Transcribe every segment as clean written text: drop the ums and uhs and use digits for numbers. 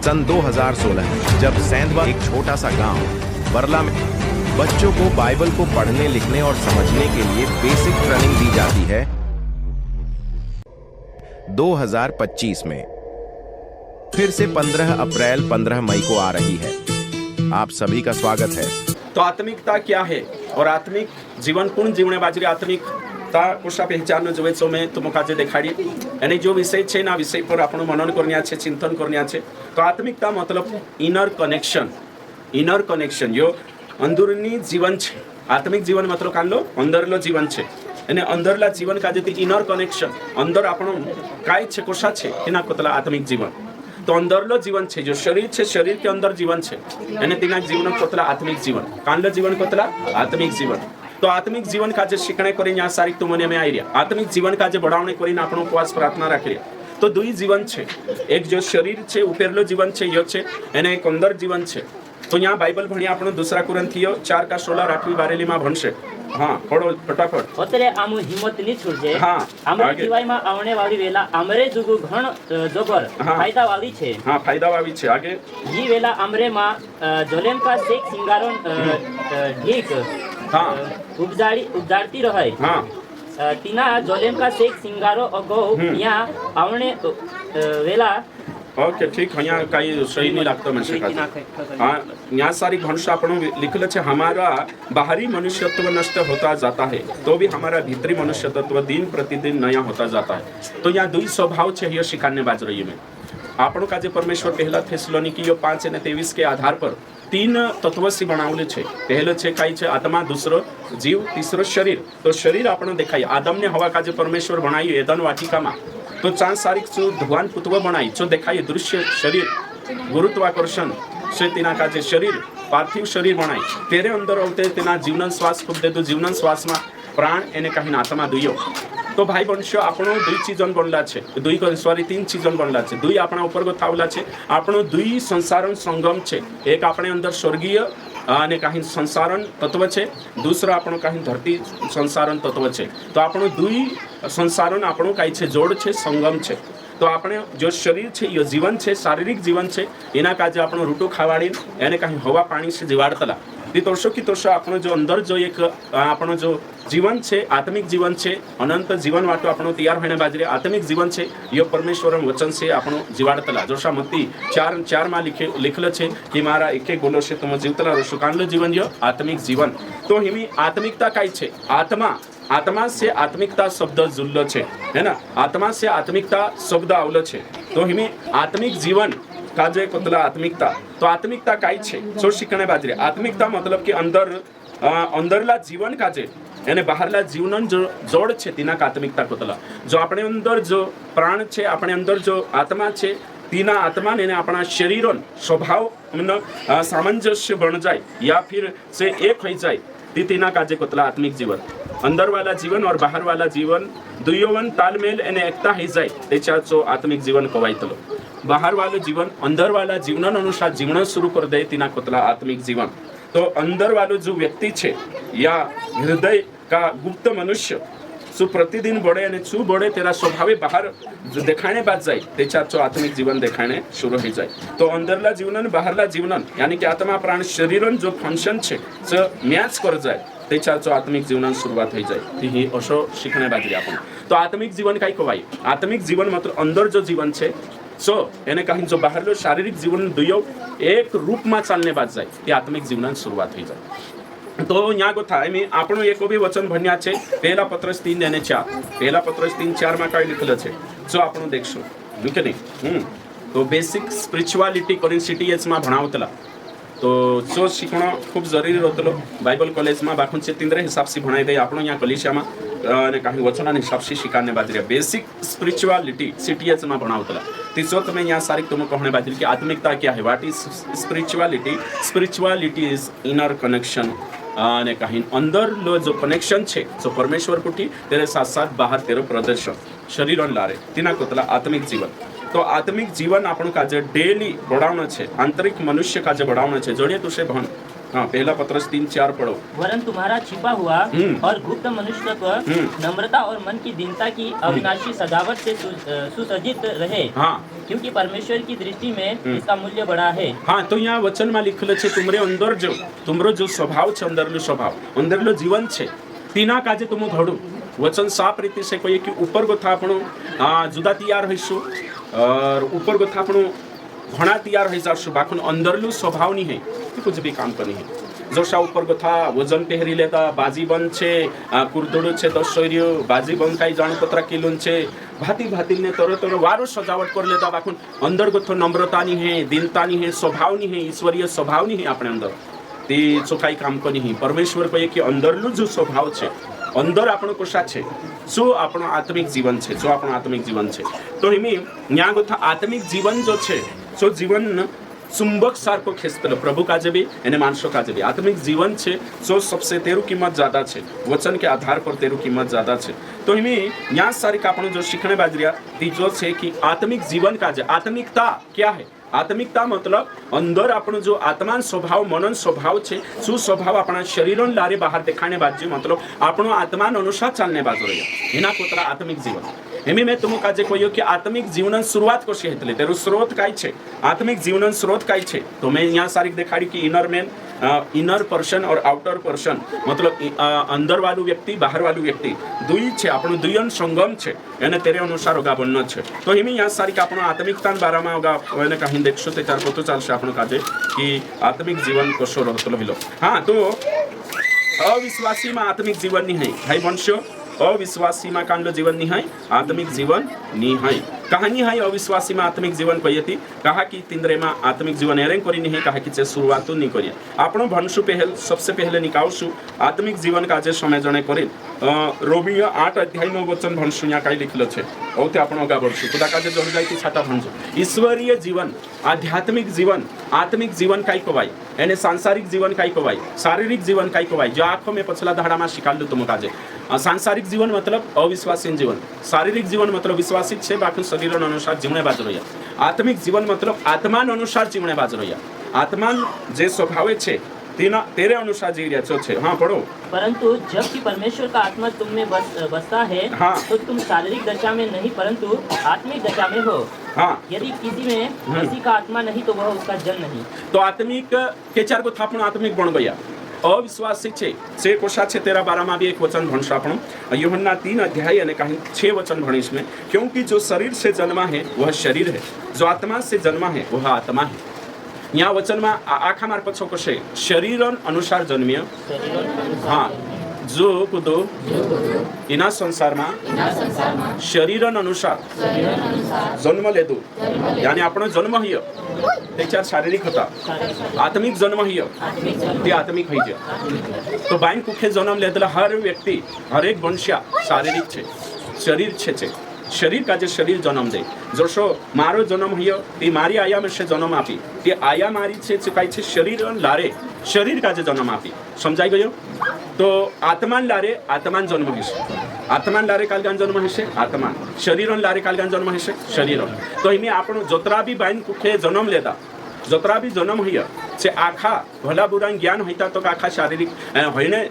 सन 2016 में जब सेंधवा एक छोटा सा गांव वरला में बच्चों को बाइबल को पढ़ने लिखने और समझने के लिए बेसिक ट्रेनिंग दी जाती है, 2025 में फिर से 15 अप्रैल 15 मई को आ रही है। आप सभी का स्वागत है। तो आत्मिकता क्या है और आत्मिक जीवन पूर्ण जीवने बाजरी आत्मिकता कशा पहचान जो सो मैं तुमको आज देखाड़ी एने जो विषय है ना विषय पर आपण मनन करनिया छे, चिंतन करनिया छे। तो आत्मिकता मतलब इनर कनेक्शन यो अंदरनी जीवन छे। आत्मिक जीवन मतलब कांलो अंदरलो जीवन छे અને અંદરલા જીવન કાજે ઇનર કનેક્શન અંદર આપણો કાય છે કોશા છે તેના કોતલા આત્મિક જીવન તો અંદરલો જીવન છે જો શરીર છે શરીર કે અંદર જીવન છે અને તેના જીવન કોતલા આત્મિક જીવન કાંડલો જીવન કોતલા આત્મિક જીવન તો આત્મિક જીવન કાજે શીખણે કરીને આ સારી તો મને અમે આવી રહ્યા આત્મિક જીવન કાજે બઢાવણે કરીને આપણો ઉપવાસ પ્રાર્થના રાખી રહ્યા તો दुई जीवन છે એક જો શરીર છે ઉપરલો જીવન છે યો છે અને એક અંદર જીવન છે તો यहाँ बाइबल भणी આપણો दूसरा कुरंथियो 4 का 16 8वीं बारेलीમાં ભણશે। हाँ पढ़ो फटाफट। ओतरे आमु हिम्मत नहीं छूटजे। हाँ आमरे जीवाय में आवने वाली वेला आमरे जुगु घण जोगर फायदा वाली छे। हाँ फायदा वाली छे। आगे जी वेला आमरे मा जोलेम का शेक सिंगारोन ढीक हाँ उजाड़ती रहे। हाँ तीना जोलेम का शेक सिंगारो अगो यहाँ आवने वेला ओके ठीक है। यहाँ कहीं सही नहीं लगता मैं हाँ यहाँ सारी भाषा अपन लिखल है हमारा बाहरी मनुष्यत्व नष्ट होता जाता है तो भी हमारा भीतरी मनुष्यत्व दिन प्रतिदिन नया होता जाता है। तो यहाँ दुई स्वभाव है ये शिखाने बाज रही में आपणो का परमेश्वर पहला थेसलोनिकीयो 5:23 के आधार पर 3 तत्व से बनावले छे। पहलो छे काई छे आत्मा, दूसरो जीव, तीसरो शरीर। तो शरीर आपणो देखाय आदम ने हवा का परमेश्वर बनाई एदन वाटिका में तो 4 सारिक जो धुआन पुतव बनाई जो देखाय दृश्य शरीर गुरुत्वाकर्षण से तेना का शरीर पार्थिव शरीर बनाई तेरे अंदर होते तेना जीवन श्वास खूब दे तो जीवन श्वास में प्राण एने कहीं आत्मा दुइयो। तो भाई बंशो आपणो दुई चीजन बनला छे दुई सॉरी 3 चीजन बनला छे दुई आपणा ऊपर को थावला छे आपणो दुई संसारण संगम छे एक आपणे अंदर स्वर्गीय અને કાંઈ સંસારણ તત્વ છે दूसरा આપણો કાંઈ ધરતી સંસારણ તત્વ છે તો આપણો दुई સંસારણ આપણો કાંઈ છે જોડ છે સંગમ છે। તો આપણે જો શરીર છે એ જીવન છે શારીરિક જીવન છે એના કાજે આપણો રૂટો ખાવાડી એને કાંઈ હવા પાણી છે જીવાડતલા તોષો की तोषो આપણો जो अंदर जो एक આપણો जो जीवन છે आत्मिक जीवन છે अनंत जीवन वाटो આપણો तैयार होने बाजरे आत्मिक जीवन છે यो परमेश्वर वचन से આપણો जीवाडतला जोशा मत्ती 4:4 માં लिखल છે कि मारा एक बोलो છે तुम जीवतला रहो कांडलो जीवन यो आत्मिक जीवन। तो हिमी आत्मिकता काई छे आत्मा से आत्मिकता शब्द जुल्लो छे है ना आत्मा से आत्मिकता शब्द आवलो छे। तो हिमी आत्मिक जीवन काजे कोतला आत्मिकता तो आत्मिकता काई छे जो शिकणे बाजरे आत्मिकता मतलब कि अंदरला जीवन काजे यानी बाहरला जीवन जो जोड़ छे तीना का आत्मिकता कोतला जो अपने अंदर जो प्राण छे अपने अंदर जो आत्मा छे तीना आत्मा ने अपना शरीरों स्वभाव सामंजस्य बन जाए या फिर से एक हो जाए तीना काजे कोतला आत्मिक जीवन अंदर वाला जीवन और बाहर वाला जीवन दुयोवन तालमेल एने एकता हो जाए त्याचो आत्मिक जीवन कवायतलो। बाहर वाला जीवन अंदर वाला जीवन अनुसार जीवन शुरू कर दे तीना कोतला आत्मिक जीवन। तो अंदर वालो जो व्यक्ति छे या हृदय का गुप्त मनुष्य सु प्रतिदिन बढ़े અને શું बढ़े तेरा स्वभावे बाहर देखाणे बाद जाए त्याचो आत्मिक जीवन देखाणे शुरू हो जाए। तो अंदरला जीवन आणि बाहरला जीवन यानी कि आत्मा प्राण शरीरन जो फंक्शन छे जो मॅच कर जाए त्याचो आत्मिक जीवन सुरुवात हो जाए ही अशो शिकणे बाजरी आपण। तो आत्मिक जीवन काय कवाय आत्मिक जीवन मतलब अंदर जो जीवन छे सो એને કहीं जो बाहरलो शारीरिक जीवन दुयो एक रूप में चालने बाद जाए ते आत्मिक जीवन शुरुआत हो जाए। तो यहाँ को था मैं આપણો એક भी वचन ભણ્યા છે પહેલા પત્રસ 3:4 પહેલા પત્રસ 3:4 માં કાઈ લખેલું છે જો આપણો દેખશો કે નહીં તો બેસિક સ્પિરિચ્યુઆલિટી કરીને CTS માં ભણાવતલા तो जो शिकणं खूब जरुरी होतलो बाइबल कॉलेज में बाखूंचे तिंद्रे हिसाब से भणाई दे आपण यहाँ कलिशा में અને કાંઈ વચના हिसाब से शिकाने बाजरी बेसिक स्पिरिचुअलिटी CTS में भणावतला तीसरो તમે यहाँ सारी तुम कहने बाजरी कि आत्मिकता क्या है what is spirituality is inner connection અને કहीं अंदर लो जो कनेक्शन છે जो परमेश्वर कुठी तेरे साथ साथ बाहर तेरो प्रदर्शन शरीर लारे तीना कोतला आत्मिक जीवन। तो आत्मिक जीवन आपण काजे डेली बढ़ावणं छे आंतरिक मनुष्य काजे बढ़ावणं छे जोड़िए तुसे भण हाँ, पहला पत्रस 3:4 पढ़ो। वरन तुम्हारा छिपा हुआ और गुप्त मनुष्यत्व नम्रता और मन की दीनता की अविनाशी सजावट से सुसज्जित रहे। हाँ, क्योंकि परमेश्वर की दृष्टि में इसका मूल्य बड़ा है। हाँ, तो यहाँ वचन में लिखल है तुमरे अंदर जो तुमरो जो स्वभाव छे, अंदरलो जीवन छे तीना काजे तुम घड़ू। वचन साफ रीति से कहे कि ऊपर गोथा आपणो जुदा तैयार होइसु और ऊपर गोथा आपणो घणा तैयार हो जाशु, बाकुन अंदरलू स्वभाव नहीं है कि कुछ भी काम करनी है। जोशा ऊपर गोथा वजन पहरी लेता बाजी बन छे कुरदुडु छे तो शौर्य बाजी बन काई जान पत्रा किलुन छे भाती भाती ने तर वारो सजावट कर लेता, बाकुन अंदर गोथो नम्रता नहीं है, दीनता नहीं है, स्वभाव नहीं है, ईश्वरीय स्वभाव नहीं है अपने अंदर ते चोखाई काम करनी है। परमेश्वर कहे कि अंदरलू जो स्वभाव छे अंदर આપણો કોશા છે શું આપણો આત્મિક જીવન છે, જો આપણો આત્મિક જીવન છે તો એમી ન્યા ગોથા આત્મિક જીવન જો છે જો જીવન चुंबक सारको खेचतलो प्रभु काजे भी एने मानसो काजे भी आत्मिक जीवन छे जो सबसे तेरू कीमत ज्यादा छे, वचन के आधार पर तेरू कीमत ज्यादा छे। तो हिमी यहाँ सारी कापणो जो शिखणे बाजरिया तीजो छे कि आत्मिक जीवन काजे आत्मिकता क्या है। आत्मिकता मतलब अंदर आपण जो आत्मान स्वभाव मनन स्वभाव छे सु स्वभाव अपना शरीरन लारे बाहर देखाने बाजू मतलब आपण आत्मान अनुसार चालने बाजू रही एना कोतरा आत्मिक जीवन। एमी मैं तुम काजे कहो कि आत्मिक जीवन शुरुआत कशी हेतले तेरू स्रोत काय छे, आत्मिक जीवन स्रोत काय छे। तो मैं यहाँ सारी देखाड़ी कि इनर मैन इनर पर्सन और आउटर पर्सन मतलब अंदर वालू व्यक्ति बाहर वालू व्यक्ति दुई छे आपण दुईन संगम छे एने तेरे अनुसार होगा बनना छे। तो हिमी यहाँ सारी का आपण आत्मिकता बारा में होगा एने कहीं देखशो ते चार पतो चालशे आपण काजे कि आत्मिक जीवन कसो रहतलो हिलो। हाँ, तो अविश्वासी में आत्मिक जीवन नहीं है भाई वंशो, अविश्वासी में कांडो जीवन नहीं है, आत्मिक जीवन नहीं है। कहानी है अविश्वासी में आत्मिक जीवन कही कहा कि तिंद्रे में आत्मिक जीवन एरें करी नहीं कहा कि शुरुआत नहीं करिए आपण भनसु पहल सबसे पहले निकालसु आत्मिक जीवन का जे समय जने करी रोमियो 8 अध्याय 9 वचन भनसु यहाँ कई लिखल है औते आपण अगा बढ़सु खुदा का जे जन जाई छाता भनसु ईश्वरीय जीवन आध्यात्मिक जीवन आत्मिक जीवन काई कवाई एने सांसारिक जीवन काई कवाई शारीरिक जीवन काई कवाई जो आँखों में पछला धाड़ा में शिकालू तुम काजे। सांसारिक जीवन मतलब अविश्वासी जीवन, शारीरिक जीवन मतलब विश्वासी छे बाकी शरीर अनुसार जीवने बाजू रही। आत्मिक जीवन मतलब आत्मान अनुसार जीवने बाजू रही। आत्मान जे स्वभाव छे तेरे अनुसार जी रहे छे। हाँ पढ़ो। परंतु जब कि परमेश्वर का आत्मा तुम में बसता है हाँ। तो तुम शारीरिक दशा में नहीं परंतु आत्मिक दशा में हो। हाँ। यदि किसी में मसीह का आत्मा नहीं तो वह उसका जन नहीं। तो आत्मिक के चार को थापण आत्मिक बन गया। अविश्वासी छे से कोशा छे तेरा 12 में भी एक वचन भणशा आपण यूहन्ना 3 अध्याय अने कहीं 6 वचन भणीश में क्योंकि जो शरीर से जन्मा है वह शरीर है, जो आत्मा से जन्मा है वह आत्मा है। यहाँ वचन में आखा मार पछो कशे शरीर अनुसार जन्मिय। हाँ, जो कुदो इना संसार में शरीर अनुसार जन्म लेदो यानी आपण जन्म हिय त्याच्यात शारीरिक होता, आत्मिक जन्म हिय ते आत्मिक होई। तो बाईन कुखे जन्म लेतला हर व्यक्ति हर एक मनुष्य शारीरिक छे, शरीर छे शरीर का जे शरीर जन्म दे जसो मारो जन्म हियो ते मारी आया में से जन्म आपी ते आया मारी छे चुकाई छे शरीर लारे शरीर का जे जन्म आपी समझाई गयो। तो आत्मान लारे आत्मान जन्म हेसे, आत्मान लारे कालगान जन्म हेसे आत्मान, शरीर लारे कालगान जन्म हेसे शरीर। तो हिमे आपण जोतरा भी बाइन कुखे जन्म लेदा जोतरा भी जन्म हिय से आखा भला बुरा ज्ञान होता तो आखा शारीरिक होने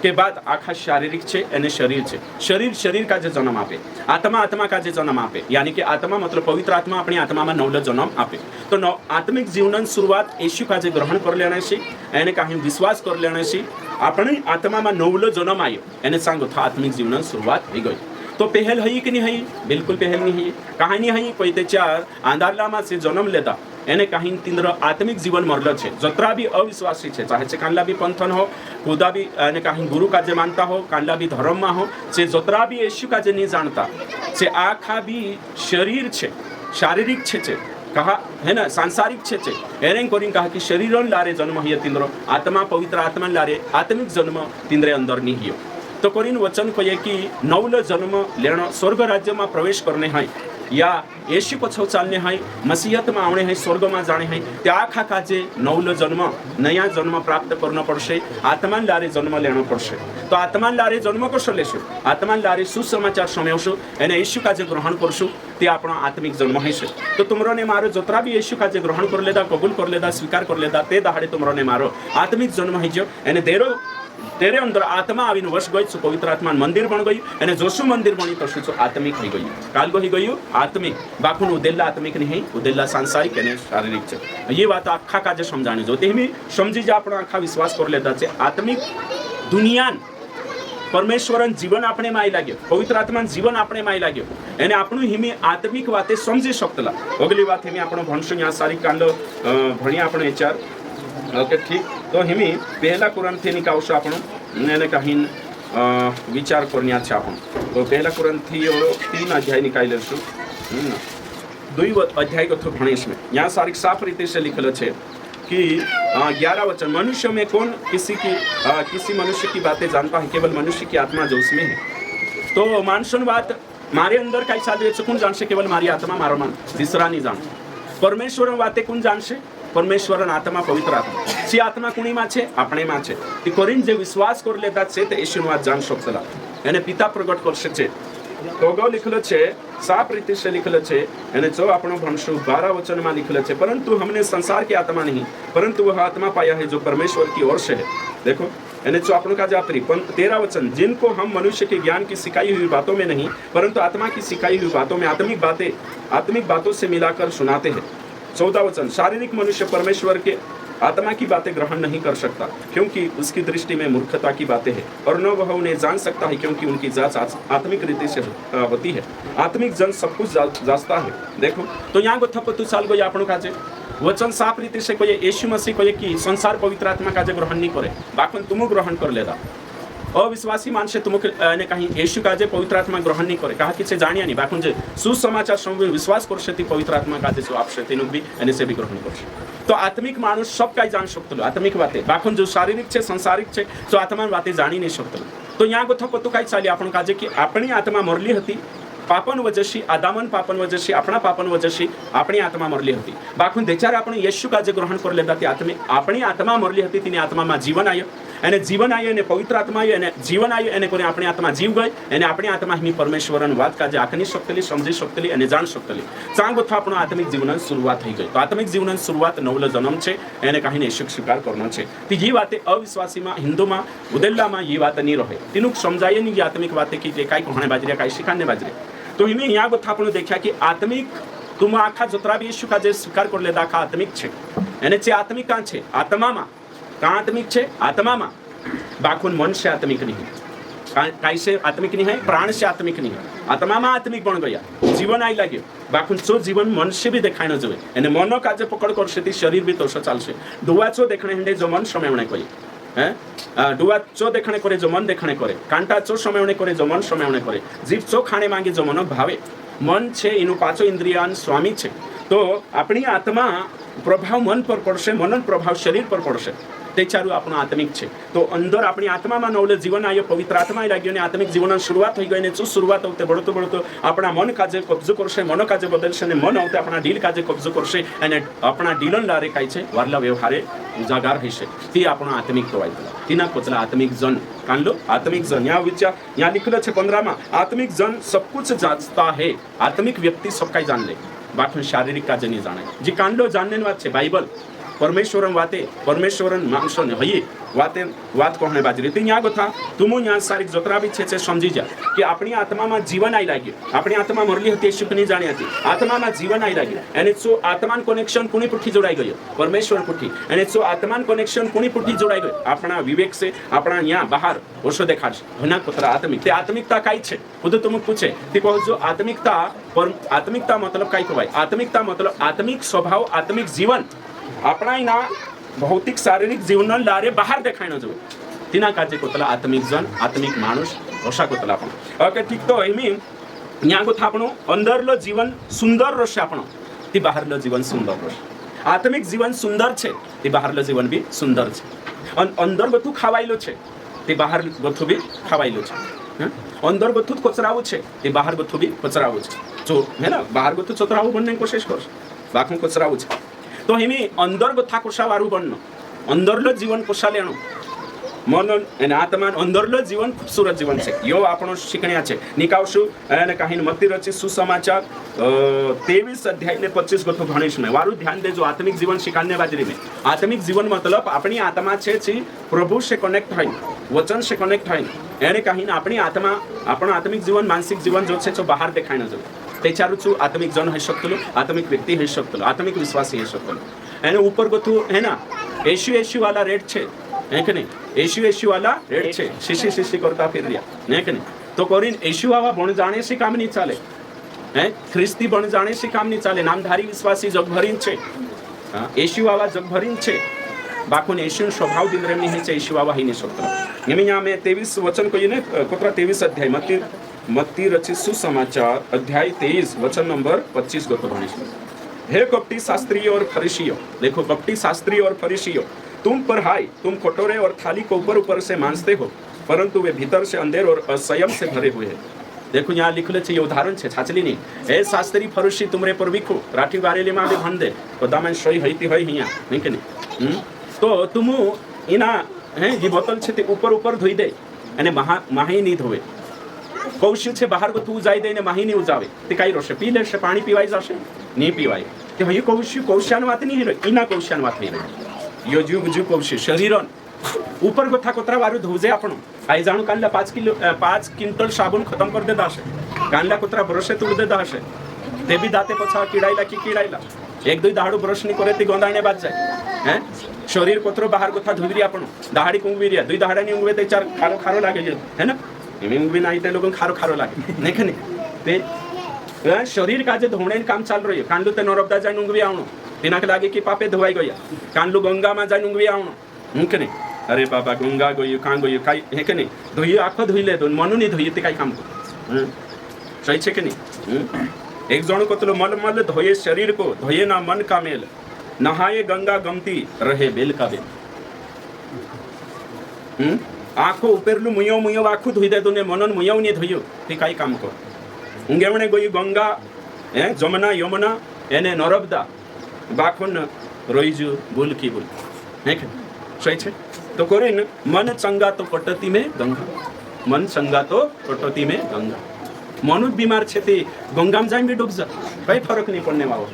के बाद आखा शारीरिक छे एने शरीर छे। शरीर शरीर का जे जन्म आपे, आत्मा आत्मा का जे जन्म आपे यानी कि आत्मा मतलब पवित्र आत्मा अपनी आत्मा में नवलो जन्म आपे। तो आत्मिक जीवन शुरुआत यीशु का जे ग्रहण कर लेना सी एने कहीं विश्वास कर लेना सी अपनी आत्मा में नवलो जन्म आयो एने सांगो था आत्मिक जीवन शुरुआत हो गई। तो पहल है कि नहीं है? बिल्कुल पहल नहीं है। कहानी है कोई ते चार आंधारलामा से जन्म लेता एने कहीं तिंद्र आत्मिक जीवन मरल छे। जतरा भी अविश्वासी छे चाहे से कांडला भी पंथन हो खुदा भी एने कहीं गुरु का जे मानता हो कांडला भी धर्म में हो से जतरा भी यीशु का जे नहीं जानता से आखा भी शरीर छे शारीरिक छे कहा है ना सांसारिक छे एने कोरिन कहा कि शरीर लारे जन्म हिय तिंद्र आत्मा पवित्र आत्मा लारे आत्मिक जन्म तिंद्रे अंदर नहीं हियो। तो कोरिन वचन कहे कि नवल जन्म लेना स्वर्ग राज्य में प्रवेश करने हैं या यीशु पछो चालने हैं मसीहत में आने हैं स्वर्ग में जाने हैं त्या आखा काजे नवलो जन्म नया जन्म प्राप्त करना पड़शे, आत्मान लारे जन्म लेना पड़शे। तो आत्मान लारे जन्म कसो लेशो? आत्मान लारे सुसमाचार समयशो एने यीशु काजे ग्रहण करशो ते આપણો આત્મિક જન્મ હશે તો તુમરોને મારો જોતરા બી યેશુ કાજે ગ્રહણ કરી લેતા કબૂલ કરી લેતા સ્વીકાર કરી લેતા તે દાડે તુમરોને મારો આત્મિક જન્મ હઈજો અને તેરે અંદર આત્મા આવીને વશ ગઈ છું પવિત્ર આત્મા મંદિર પણ ગયું અને જોશું મંદિર બની તો શું આત્મિક થઈ ગયું કાલ ગઈ ગયું આત્મિક બાકુનું ઉદેલા આત્મિક નહીં ઉદેલા સાંસારિક અને શારીરિક છે એ વાત આખા કાજે સમજાણી જો તેમી સમજી જ આપણો આખા વિશ્વાસ કરી લેતા છે આત્મિક દુનિયાન પરમેશ્વરન જીવન આપણે માં લાગ્યો પવિત્ર આત્માન જીવન આપણે માં લાગ્યો એને આપણું હિમી આત્મિક વાતે સમજી શકતલા અગલી વાત હિમી આપણો ભણશું આ સારી કાંડો ભણ્યા આપણે વિચાર ઓકે ઠીક તો હિમી પહેલા કુરાનથી નિકાવશું આપણું એને કહીન વિચાર કરન્યા છે આપણું તો પહેલા કુરાનથી 3 અધ્યાય નિકાળી લેશું 2 અધ્યાય को तो भणेश में यहाँ सारी साफ रीते से लिखल है कि 11 वचन मनुष्य में कौन किसी मनुष्य की बातें जानता है केवल मनुष्य की आत्मा जो उसमें है तो मानसन बात मारे अंदर कई चालू है कौन जानसे केवल मारी आत्मा मारो मन तीसरा नहीं जान परमेश्वर बातें कौन जानसे परमेश्वर आत्मा पवित्र आत्मा सी आत्मा कुणी में छे अपने में छे ती करीन जे विश्वास कर लेता छे ते यीशु बात जान शकतला एने पिता प्रगट करशे छे तो अगाउ लिखल है साफ रीति से लिखल है અને જો આપણો ભણશું 12 वचन में लिखल है परंतु हमने संसार की आत्मा नहीं परंतु वह आत्मा पाया है जो परमेश्वर की ओर से है देखो यानी जो આપણો का जापरी 13 वचन जिनको हम मनुष्य के ज्ञान की सिखाई हुई बातों में नहीं परंतु आत्मा की सिखाई हुई बातों में आत्मिक बातों से मिलाकर सुनाते हैं 14 वचन शारीरिक मनुष्य परमेश्वर के आत्मा की बातें ग्रहण नहीं कर सकता क्योंकि उसकी दृष्टि में मूर्खता की बातें हैं और न वह उन्हें जान सकता है क्योंकि उनकी जांच आत्मिक रीति से होती है आत्मिक जन सब कुछ जांचता है देखो तो यहाँ को थपतु साल को આપણું કાજે वचन साफ रीति से कोई यीशु मसीह कोई कि संसार पवित्र आत्मा काजे ग्रहण नहीं करे बाकन तुम ग्रहण कर लेता अविश्वासी मानसे तुम ने कहीं यीशु काजे पवित्र आत्मा ग्रहण नहीं करे कहा कि से जानिया नहीं बाकन जे सुसमाचार संगे विश्वास करशे ती पवित्र आत्मा काजे जो आपसे तेनु भी एने से भी ग्रहण करशे तो आत्मिक मानुष सब काई जान सकतो आत्मिक बातें बाकन जो शारीरिक छे संसारिक छे जो आत्मा बातें जानी नहीं सकतो तो यहाँ को थपतो काई चाली आपण काजे कि अपनी आत्मा मरली हती पापन वजशी आदामन पापन वजशी अपना पापन वजशी अपनी आत्मा मरली हती बाकन देचारे आपण यीशु काजे ग्रहण कर लेता ती आत्मिक अपनी आत्मा मरली हती तेनी आत्मा में जीवन आयो એને જીવન આવ્યું અને પવિત્ર આત્મા આવ્યો અને જીવન આવ્યું એને કોને આપણી આત્મા જીવ ગઈ અને આપણી આત્મા હિમી પરમેશ્વરન વાત કાજે આખની શકતલી સમજી શકતલી અને જાણ શકતલી ચાંગો થા આપણો આત્મિક જીવનની શરૂઆત થઈ ગઈ તો આત્મિક જીવનની શરૂઆત નવલો જન્મ છે એને કહીને ઈશ્વર સ્વીકાર કરવાનો છે તી જે વાતે અવિશ્વાસીમાં હિન્દુમાં ઉદેલ્લામાં ये बात नहीं रहे तीनुक समझाए नहीं ये आत्मिक बातें की जे काई कोहणे बाजरे काई शिखाने बाजरे तो हिमे यहाँ को था आपण देखा कि आत्मिक तुम आखा जोतरा भी यीशु काजे स्वीकार कर लेता आखा आत्मिक छे એને જે આત્મિક કાં છે આત્મામાં કાં આત્મિક છે આત્મામાં बाखुन मन से आत्मिक नहीं काई से आत्मिक नहीं है प्राण से आत्मिक नहीं है आत्मा में आत्मिक बन गया जीवन आई लगे बाखुन चो जीवन मन से भी देखाय न जोए एने मनो काजे पकड़ करशे ती शरीर भी तोषो चालशे डुवा चो देखणे हंडे जो मन समयवणे कोई हैं डुवा चो देखणे करे जो मन देखणे करे कांटा चो समयवणे करे जो मन समयवणे करे जीभ चो खाणे मांगे जो मन भावे मन छे एनु पाचो इंद्रियान स्वामी छे तो अपनी आत्मा प्रभाव मन पर पड़शे मनन प्रभाव शरीर पर पड़शे તે ચારું આપણું આત્મિક છે તો અંદર આપણી આત્મામાં નવલે જીવન આવ્યો પવિત્ર આત્મા લાગ્યો ને આત્મિક જીવનની શરૂઆત થઈ ગઈ ને શું શરૂઆત આવતે બળતો બળતો આપણા મન કાજે કબજો કરશે મનો કાજે બદલશે ને મન આવતે આપણા ડીલ કાજે કબજો કરશે અને આપણા ડીલન લારે કાઈ છે વારલા વ્યવહારે ઉજાગાર હશે તે આપણો આત્મિક કહેવાય તેના કોચલા આત્મિક જન કાંડો આત્મિક જન यहाँ विचार यहाँ लिखल है 15 में आत्मिक जन सब कुछ जानता है आत्मिक व्यक्ति सब काई जान ले बाकी शारीरिक काजे नहीं जाने जी कांडो जानने बात है बाइबल परमेश्वरन वाते परमेश्वरन मानसो ने हई वाते बात कहने बाजरी तो यहाँ था तुम यहाँ सारी जोतरा भी छे समझी जा कि अपनी आत्मा में जीवन आई लाग्यो अपनी आत्मा मरली हती यीशु नहीं जाणी हती आत्मा में जीवन आई लाग्यो एने सो आत्मान कनेक्शन कुणी पुठी जोड़ाई गयो परमेश्वर पुठी एने सो आत्मान कनेक्शन कुणी पुठी जोड़ाई गयो अपना विवेक से अपना यहाँ बाहर ओछो देखाड़ होना पुत्र आत्मिक ते आत्मिकता काई छे खुद तुम पूछे ती कहो जो आत्मिकता मतलब काई कहवाय आत्मिकता मतलब आत्मिक स्वभाव आत्मिक जीवन अपना ना भौतिक शारीरिक जीवन लारे बाहर देखाय जो तीना काजे कोतला आत्मिक जन आत्मिक मानुष होशा कोतला आपण ओके ठीक तो एमी न्या को थापणो अंदरलो जीवन सुंदर रहे આપણો ती बाहरलो जीवन सुंदर रहे आत्मिक जीवन सुंदर छे ती बाहरलो जीवन भी सुंदर छे अंदर બધું ખાવાયેલો છે ती बाहर બધું भी ખાવાયેલો છે अंदर બધું કચરાવું છે ती बाहर બધું भी કચરાવું છે જો હે ને बाहर બધું કચરાવું બનને કોશિશ કરશ બાકું કચરાવું છે तो हिमी अंदर गथा कोशा वारू बननो अंदरलो जीवन कोशा लेणो मन અને આત્મા અંદરલો જીવન ખૂબસૂરત જીવન છે યો આપણો શીખણ્યા છે નિકાવશું અને કહીને મતી રચી સુસમાચાર 23 અધ્યાય ને 25 ગોથો ભણીશ મેં વારું ध्यान देजो आत्मिक जीवन शिकाने बाजरी में आत्मिक जीवन मतलब अपनी आत्मा छे छी प्रभु से कनेक्ट है वचन से कनेक्ट है એને કહીને આપણી આત્મા આપણો આત્મિક જીવન માનસિક જીવન જો છે તો બહાર દેખાઈ ન જવું તેચારું આત્મિક જન હોઈ શકતું આત્મિક વ્યક્તિ હોઈ શકતું આત્મિક વિશ્વાસી હોઈ શકતું એને ઉપર ગોથું હે ના એશુ વાला રેડ છે है कि नहीं एशु वाला रेड छे शीशी करता फिर रिया है कि नहीं तो कोरिन एशु आवा बन जाने से काम नहीं चाले हैं ख्रिस्ती बन जाने से काम नहीं चाले नामधारी विश्वासी जगभरीन छे एशु आवा जगभरीन छे बाकुन एशु स्वभाव दिनरे में है एशु आवा ही नहीं सकता यमी यहां में 23 वचन को ये ने कोतरा 23 अध्याय मत्ती रचित सुसमाचार अध्याय 23 वचन नंबर 25 को तो भणीश हे कपटी शास्त्री और फरीसियों देखो कपटी शास्त्री और फरीसियों तुम पर हाय तुम कटोरे और थाली को ऊपर ऊपर से मांजते हो परंतु वे भीतर से अंधेर और असंयम से भरे हुए हैं देखो यहाँ लिखले छे ये उदाहरण छे छाचली नहीं ए शास्त्री फरुशी तुमरे पर विखो राठी वारेली में भन दे बदामन सही हईती होई हिया नहीं के नहीं तो तुम इना हैं ये बोतल छे ते ऊपर ऊपर धोई दे अने माही नहीं धोवे कौशल छे बाहर को तू जाई दे ने माही नहीं उजावे ते काई रोशे पी लेशे पानी पीवाई जाशे नहीं पीवाय ते हई कौशल बात नहीं है इना कौशल बात नहीं यो जुग जुग कौशल शरीरन ऊपर गोथा कोतरा वारू धोजे आपण आई जाणू कानला 5 क्विंटल साबुन खत्म कर देता हशे कानला कोतरा ब्रशे तोड़ देता हशे ते भी दाते पछा कीड़ाइला की कीड़ाइला एक दुई दाहाडू ब्रश नहीं करे ती गोंदाणे बाज जाय हैं शरीर कोतरो बाहर गोथा धोईरी आपण दाहाडी कुंगवी रिया दुई दाहाडा नहीं उंगवे ते चार खारो खारो लागे जे है ना एमे उंगवी नाही ते लोगन खारो खारो लागे नहीं खने ते शरीर काजे धोणे काम चाल रह्यो कांडू ते नरबदा जाय उंगवी आवणो तिनाक लागे कि पापे धोवाई गया कांडू गंगा में जाए उंगवी आवणो हूँ के नहीं अरे बाबा गंगा गयो कहाँ गयो काई है के नहीं धोई आखो धोई ले दो मनु नहीं धोई ते काई काम को सही छे के नहीं एक जण को तो मल मल धोए शरीर को धोए ना मन का मेल नहाए गंगा गमती रहे बेल का बेल आखो उपेरलू मुयो मुयो आखो धोई दे दो ने मनन मुयो नहीं धोयो ते काई काम को उंगेवणे गई गंगा है जमुना यमुना एने नर्मदा बाखुन रोईजू बुल की बुल है के सही छे तो करे न मन चंगा तो कटती में गंगा मन चंगा तो कटती में गंगा मनुष्य बीमार छे ते गंगा में जाई भी डूब जा कोई फर्क नहीं पड़ने वालो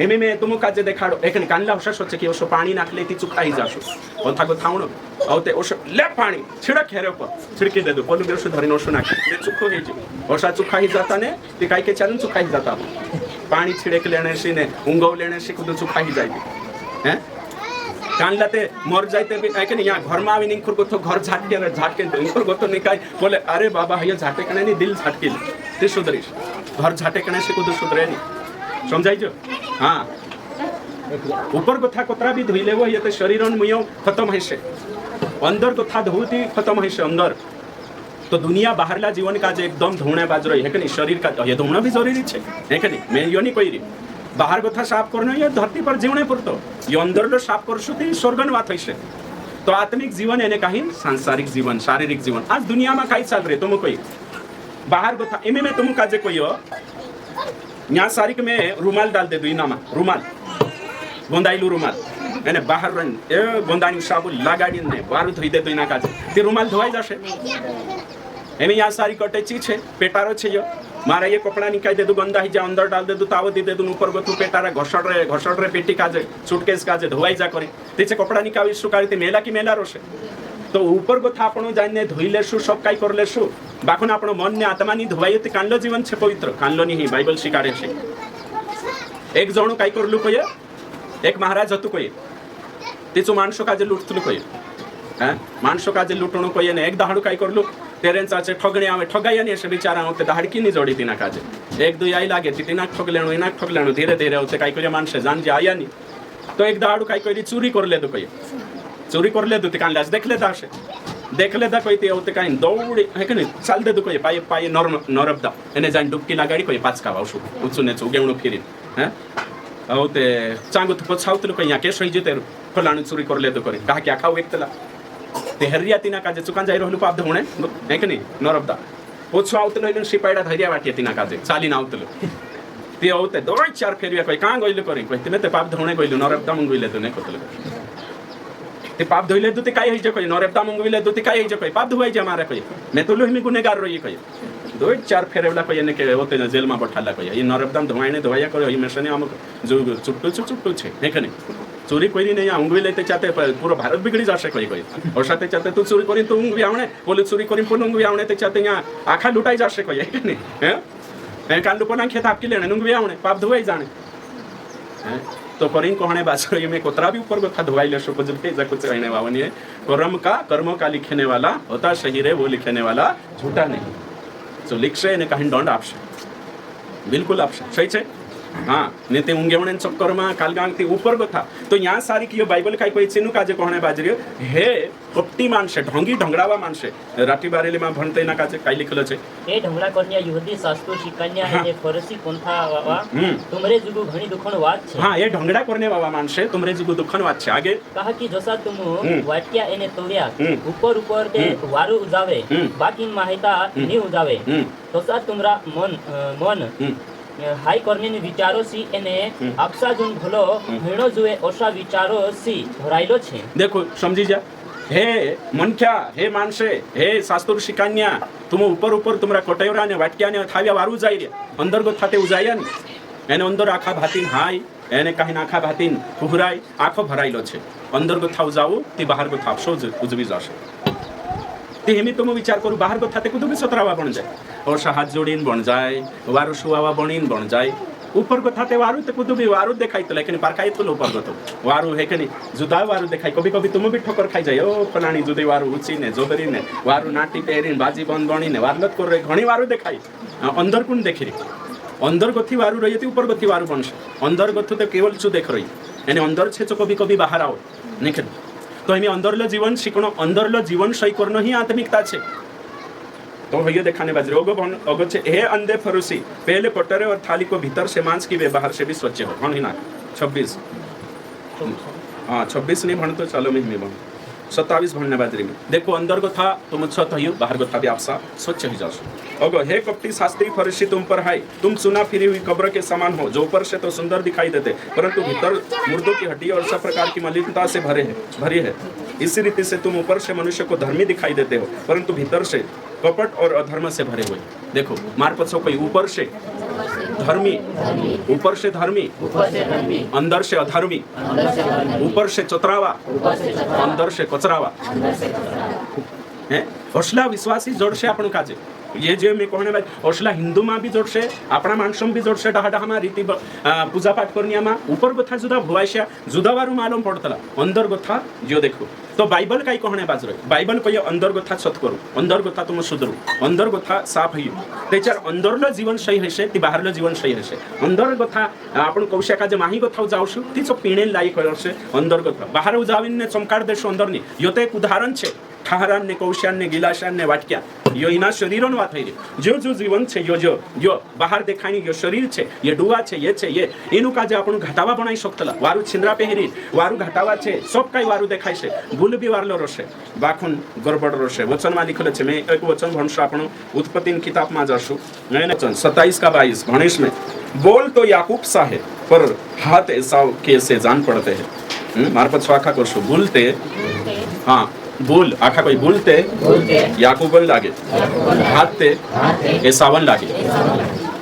एमे में तुम काजे देखाडो एक ने कानला होशा सोचे कि ओसो पानी नाख लेती चुकाई जाशो ओथा को थावणो आवते ओसो ले पानी छिड़क खेरे पर छिड़की दे दो पोलू बेसो धरीने ओसो नाख ले चुको हे जे ओसा चुकाई जाता ने ते काई के चलन चुकाई जाता पानी छिड़क लेने से ने उंगव लेने से खुद चुकाई जाएगी हैं कानला ते मर जाते भी है कि नहीं यहाँ घर में आवी निखुर को तो घर झाटके निखुर को तो निकाय बोले अरे बाबा ये झाटे कने नहीं दिल झाटके ते सुधरीश घर झाटे कने से खुद सुधरे नहीं समझाई जो हाँ ऊपर को था कोतरा भी धोई लेवो ये तो शरीरन मुयो खत्म है से अंदर को था धोती खत्म है से अंदर तो दुनिया बाहरला जीवन का जो एकदम धोने बाज रही है कि नहीं शरीर का ये धोना भी जरूरी है कि नहीं मैं यो नहीं कोई रही बाहर को था साफ करना ये धरती पर जीवने पुरतो ये अंदर लो साफ करशो ते स्वर्गन बात है तो आत्मिक जीवन एने कहीं सांसारिक जीवन शारीरिक जीवन आज दुनिया में कई चल रहे तुम कोई बाहर को था इमे में तुम काजे कोई हो यहाँ सारिक में रुमाल डाल दे दो इना में रुमाल गोंदाइलू रुमाल एने बाहर रन ए गोंदानी साबु लगाड़ी ने बारू धोई दे तो इना काजे ते रुमाल धोवाई जाशे एमे यहाँ सारी कटेची छे पेटारो छे यो मारा ये कपड़ा निकाल दे दो गंदा ही जा अंदर डाल दे दो ताव दी दे दो ऊपर गो तू पेटारा घसड़ रे पेटी काजे सूटकेस काजे धोवाई जा करे तेचे कपड़ा निकाली सुकाळी ते मेला की मेला रोशे तो ऊपर गो था आपण जाने धोई लेशु सब काई कर लेशु बाखुन आपण मन ने आत्मा नी धोवाई ते कानलो जीवन छे पवित्र कानलो नी बाइबल शिकाडे छे एक जणो काई करलु कोये एक महाराज हतु कोये तेचो माणसो काजे लुटतलु कोये हां माणसो काजे लुटणो कोये ने एक दाहाडू काई करलु तेरेंचाचे ठगणे आवे ठगाया ने असे बिचारा होते दाहाडकी नी जोडी तिना काजे एक दुई आई लागे तिना ठगलेणो इना ठगलेणो धीरे धीरे होते काई करे माणसे जान जे आया नी तो एक दाहाडू काई कोई चोरी करले तो कोये चोरी करले तो ते कानलास देखले दाशे देखले दा कोई ते होते काई दौड़ी है कि नहीं चाल दे दो कोई पाए पाए नरबदा एने जान डुबकी लगाडी कोई पाचका वावशु उचुने चुगेवणो फिरिन हैं होते चांगो तो पछावतलो कोई या के सही जते फलाणो चोरी करले तो करे का क्या खाऊ एकतला ते हरिया तिना काजे चुकान जाई रहलु पाप धोणे है कि नहीं नरबदा पोछो आवतलो इने सिपाईडा धरिया वाटिया तिना काजे चाली ना आवतलो ते होते दोय चार फेरिया कोई का गइलो करे कोई तिने ते पाप धोणे गइलो नरबदा मंगइले तो ने कोतलो ते पाप धोइले दुते काय होई जे कोई नरेपता मंगविले दुते काय होई जे कोई पाप धुवाई जे मारे कोई मैं तो लोही गुनेगार रही कोई दो चार फेरेवला कोई ने के होते न जेल में बैठाला कोई ये नरेपता धुवाईने धोया करो ये मेसने हम जो चुट्टू छे हे कने चोरी कोई नहीं अंगवी लेते चाहते पूरा भारत बिगड़ी जाशे कोई कोई और साथे चाहते तू चोरी करी तू अंगवी आवणे पुलिस चोरी करी पुन अंगवी आवणे ते चाहते यहाँ आखा लुटाई जाशे कोई है नहीं हैं कांडू पना खेत आपकी लेने अंगवी आवणे पाप धुवाई जाने हैं तो करीन कोहणे बासरो ये में कोतरा भी ऊपर गोथा धुवाई ले कुछ भी जा कुछ रहने वावनी है कर्म का लिखने वाला होता सही रे वो लिखने वाला झूठा नहीं तो लिखशे ने कहीं दंड आपशे बिल्कुल आपशे सही छे हाँ ने ते उंगेवणेन चक्करमा कालगांगती ऊपर गथा तो यहाँ सारी की बाइबल काय कोई चेनु काजे कोहणे बाजरी हे कपटी मानसे ढोंगी ढोंगरावा मानसे राठी बारेली में भणते ना काजे काय लिखलो छे ए ढोंगरा करनिया यहूदी शास्त्रो शिकन्या हे फरसी पंथा वावा तुमरे जुगु घणी दुखण वात छे हाँ ये ढोंगड़ा करने वावा मानसे तुमरे जुगु दुखण वात छे आगे कहा कि जसा तुम वाट्या एने तोड्या ऊपर ऊपर ते वारू उजावे बाकी माहिता नी उजावे तसा तुमरा मन हाई करने विचारो सी एने आपसा जुन भलो हेणो जुए ओसा विचारो सी भराइलो छे देखो समझी जा हे मनख्या हे मानसे हे शास्त्र शिकान्या तुम ऊपर तुमरा कोटयरा ने वाटक्या ने थाव्या वारू जाई रे अंदर गो थाते उजाया ने एने अंदर आखा भातीन हाय एने कहीं आखा भातीन फुहराई आखो भराइलो छे अंदर गो थाव जाऊ ती बाहर गो थापसो उजवी जाशे ते हेमी तुम विचार करू बाहर को थाते कुदुबी सतरावा बन जाए और हाथ जोड़ीन बन जाए वारू सुवावा बनीन बन जाए ऊपर को थाते वारू ते कुदुबी वारू देखाई तो लेकिन पारखाई तो ऊपर को तो वारू है कि नहीं जुदा वारू देखाई कभी कभी तुम भी ठोकर खाई जाए ओ फलानी जुदी वारू ऊंची ने जोदरी ने वारू नाटी पेरीन बाजी बंद बनी ने वारलत कर रे घणी वारू देखाई अंदर कुन देखी रे अंदर गथी वारू रही थी ऊपर गथी वारू बनसे अंदर गथु तो केवल चु देख रही यानी अंदर छे तो कभी कभी बाहर आओ निकल तो हमें अंदरलो जीवन शिकणो अंदरलो जीवन सही करनो ही आत्मिकता छे तो भैया दिखाने बाजरे ओगो छे हे अंधे फरुसी पहले पटरे और थाली को भीतर से मांस की वे बाहर से भी स्वच्छ हो कौन ही ना 26 हाँ 26 नहीं भण तो चलो में बन 27 भणने बाजरी में देखो अंदर को था तुम छत हयो बाहर को था भी आपसा स्वच्छ ही जासो अगो हे कपटी शास्त्री फरिसी तुम पर है तुम सुना फिरी हुई कब्र के समान हो जो ऊपर से तो सुंदर दिखाई देते परंतु भीतर मुर्दों की हड्डी और सब प्रकार की मलिनता से भरी है इसी रीति से तुम ऊपर से मनुष्य को धर्मी दिखाई देते हो परंतु भीतर से कपट और अधर्म से भरे हुए देखो मारपत्सों कोई ऊपर से धर्मी ऊपर से धर्मी अंदर से अधर्मी ऊपर से चतरावा अंदर से कचरावा हौसला विश्वासी जोड़से आपण काजे ये जे मैं कहने भाई हौसला हिंदू में भी जोड़से अपना मानसम भी जोड़से डहा में रीति पूजा पाठ करनिया में ऊपर गोथा जुदा भुवाइशा जुदा वारू मालूम पड़तला अंदर गोथा जो देखो तो बाइबल काई कहने बाज रहे बाइबल को ये अंदर गोथा सत करू अंदर गोथा तुम सुधरू अंदर गोथा साफ हयो तेचार अंदरलो जीवन सही हसे ती बाहरलो जीवन सही हसे अंदर गोथा आपण कौशा का जे माही गोथा जावसु ती चो पीणे लायक हसे अंदर गोथा बाहर उजाविन ने चमकाड़ देशो अंदर नी यो तो एक उदाहरण छे ठहरान ने कौशान ने गिलाशान ने वाटक्या यो इना शरीरों वात है जो जीवन छे यो बाहर देखाणी यो शरीर छे ये डुआ छे ये इनु का जे आपण घटावा बनाई सकतला वारू छिंद्रा पेहरी वारू घटावा छे सब काई वारू देखाय छे भूल भी वारलो रोशे बाखुन गड़बड़ रोशे वचन में लिखल छे मैं एक वचन भणसु आपण उत्पत्ति किताब में जाशु मैं वचन 27 का 22 गणेश में बोल तो याकूब सा है पर हाथ एसाव के से जान पड़ते हैं मारपत स्वाखा करशु बोलते हाँ बोल आखा कोई बोलते याकूबन लागे हाथ ते एसावन लागे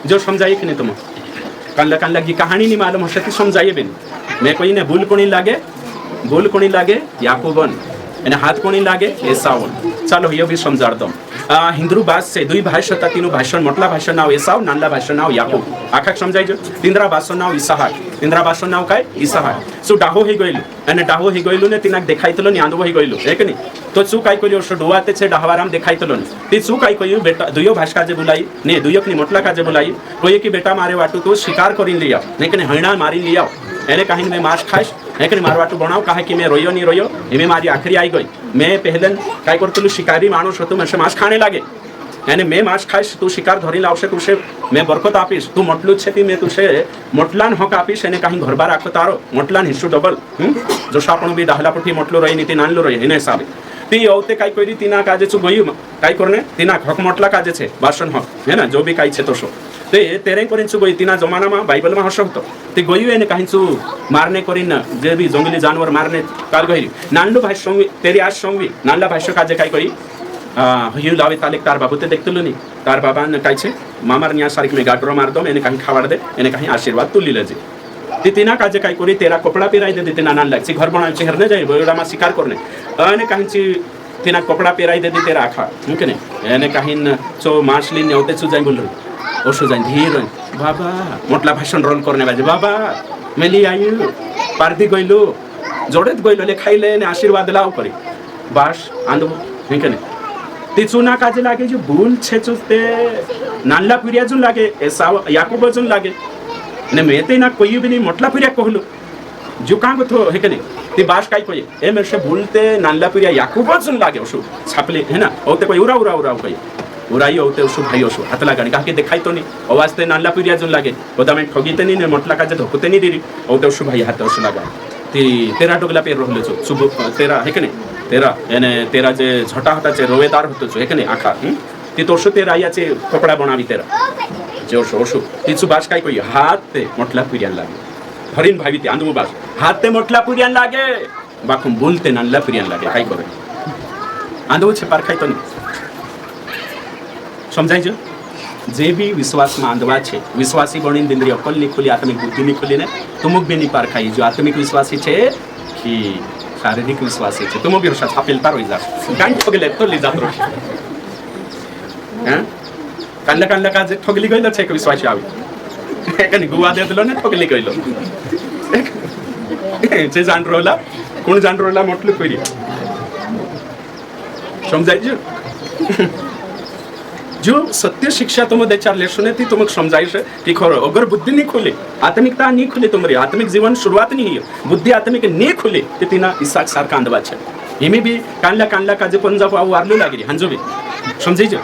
जो समझाइए कि नहीं तुम कान लगी कहानी नहीं मालूम हसे समझाइए बिन मैं कोई ने बोल कोनी लागे याकूबन यानी हाथ कोनी लागे एसावन चलो ये भी समझा दो हिंद्रू भाष से दुई भाषा था तीनों भाषण मोटला भाषण नाव एसाव नानला भाषण नाव याकूब आखा समझाई जो तीनरा भाषण नाव इसहाक तीनरा भाषण नाव काय इसहाक सो डाहो ही गइलु અને डाहो ही गइलु ने तिनाक देखाइतलो नि आंदो ही गइलु एक नि तो सु काय करियो सो डुवाते छे डाहवाराम देखाइतलो नि ती सु काय करियो बेटा दुयो भाषा जे बुलाई ने दुयोक नि मोटला का जे बुलाई कोई की बेटा मारे वाटू तो शिकार करिन लिया ने के हणा मारी लिया एने कहीं मैं मांस खाइस एक मारवाटू बनाओ कहा कि मैं रोयो नहीं रोयो एमे मारी आखिरी आई गई मैं पहले काय करतलु शिकारी मानुस हतो मैं मांस खाने लागे यानी मैं मांस खाइस तू शिकार धरी लावशे तुसे मैं बरकत आपीस तू मोटलू छे ती मैं तुसे मोटलान हक आपीस एने कहीं घरबार आखो तारो मोटलान हिस्सू डबल जो आपण भी दाहलापठी मोटलो रही नीति नानलो रही एने हिसाबे ती औते काय करी तीना काजे छु गयु काय करने तीना हक मोटला काजे छे बासन हक है ना जो भी काय छे तो सो ते तेरे करीन गोई तीना जमाना में बाइबल में हर्ष होतो ते गोई एने कहीं मारने करीन जे भी जंगली जानवर मारने कार गई नांडू भाष्य तेरी आज संगी नांडा भाष्य काजे काय करी हिउ लावे ताले तार बाबू ते देखतलो नी तार बाबा ने काय छे मामार न्या सारिक में गाटरो मार दो एने कहीं खावाड़ दे एने कहीं आशीर्वाद तुली लेजे ती तीना काजे काय करी तेरा कपड़ा पेराई दे तीना नान लागची घर बनाय छे हरने जाय बोयडा मा शिकार करने एने कहीं तीना कपड़ा पेराई दे तेरा आखा मुके ने एने कहीं चो माछली नेवते छु जाय बोल ओशो जाय धीर बाबा मोटला भाषण रोल करने बाजे बाबा मेली आयु पारदी गइलो जोडेत गइलो ले खाइले ने आशीर्वाद लाव करी बास आंदो मुके ने ती चुना काजे लागे जो भूल छे चुते नानला पिरिया जुन लागे ऐसा याकूब जुन लागे ने मेते ना कोई भी नहीं मोटला पिरिया कहलो जो काम तो है कने ते बास काय कोई ए मेरे से भूलते नानला पिरिया याकूब जुन लागे ओशो छापले है ना ओते कोई उरा उरा उरा कोई उराई होते ओशो भाई ओशो हाथ लगानी काके देखाई तो नहीं आवाज ते नानला पिरिया जुन लागे ओदा में ठगीते नहीं ने मोटला काजे धोकते नहीं दिरी ओते ओशो भाई हाथ ओशो लगा ती तेरा डोगला पे रहले जो सुब तेरा है कने तेरा यानी तेरा जे झटा हटा चे रोवेदार होतो जो है कने आखा ती तोशो तेरा याचे कपड़ा बनावी तेरा जे ओशो ओशो ती सुबास काय कोई हाथ ते मोटला पिरिया लागे हरिन भाई ते आंदो बास हाथ ते मोटला पिरिया लागे बाकुम बोलते नानला पिरिया लागे काय करे आंदो छे पार खाई तो नहीं समझाई जो जे भी विश्वास में आंधवा छे विश्वासी बणीन इंद्रिय अकल नहीं खुली आत्मिक बुद्धि नहीं खुली ने तुमुक भी नहीं पार खाई जो आत्मिक विश्वासी छे कि शारीरिक विश्वासी छे तुम भी हर्षा छापेलता रही जा काई ठगले तो ली जात रही हैं कांडा कांडा का जे ठगली गइल छे के विश्वासी आवी एकनी गुवा दे दिलो ने ठगली गइल जे जान रोला कोण जान रोला मोटले करी समझाई जो जो सत्य शिक्षा तुम देचार ले सुने थी तुमक समझाई से कि खरो अगर बुद्धि नहीं खुले आत्मिकता नहीं खुले तुम्हारी आत्मिक जीवन शुरुआत नहीं है बुद्धि आत्मिक नहीं खुले ते तिना इसाक सार कांदवा छे हिमी भी कांडला का जे पंजाब आव वारलू लागिरी हांजो भी समझी जो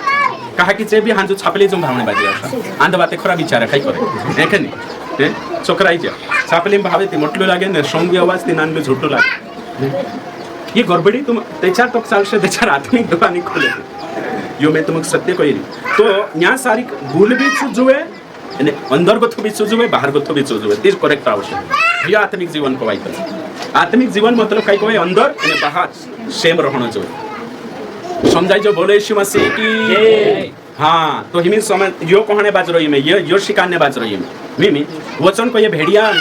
कहा कि जे भी हांजो छापले जो भावने बाजी आसा आंदवा ते खरा विचार काय करे देखनी हे छोकराई जा छापले भावे ती मोटलो लागे ने संगी आवाज ती नानलो झोटो लागे ये गड़बड़ी तुम तेचार तक साल से तेचार आत्मिक दुकान खोले यो मैं तुमक सत्य कही तो यहाँ सारी भूल भी चुजुए यानी अंदर गथो भी चुजुए बाहर गथो भी चुजुए तीर करेक्ट आवश्यक ये आत्मिक जीवन को वाई आत्मिक जीवन मतलब कई कोई अंदर यानी बाहर सेम रहना चाहिए समझाई जो बोले यीशु मसीह की हाँ तो हिमी समय यो कहने बाज रही में यो शिकाने बाज रही में मिमी वचन को ये भेड़िया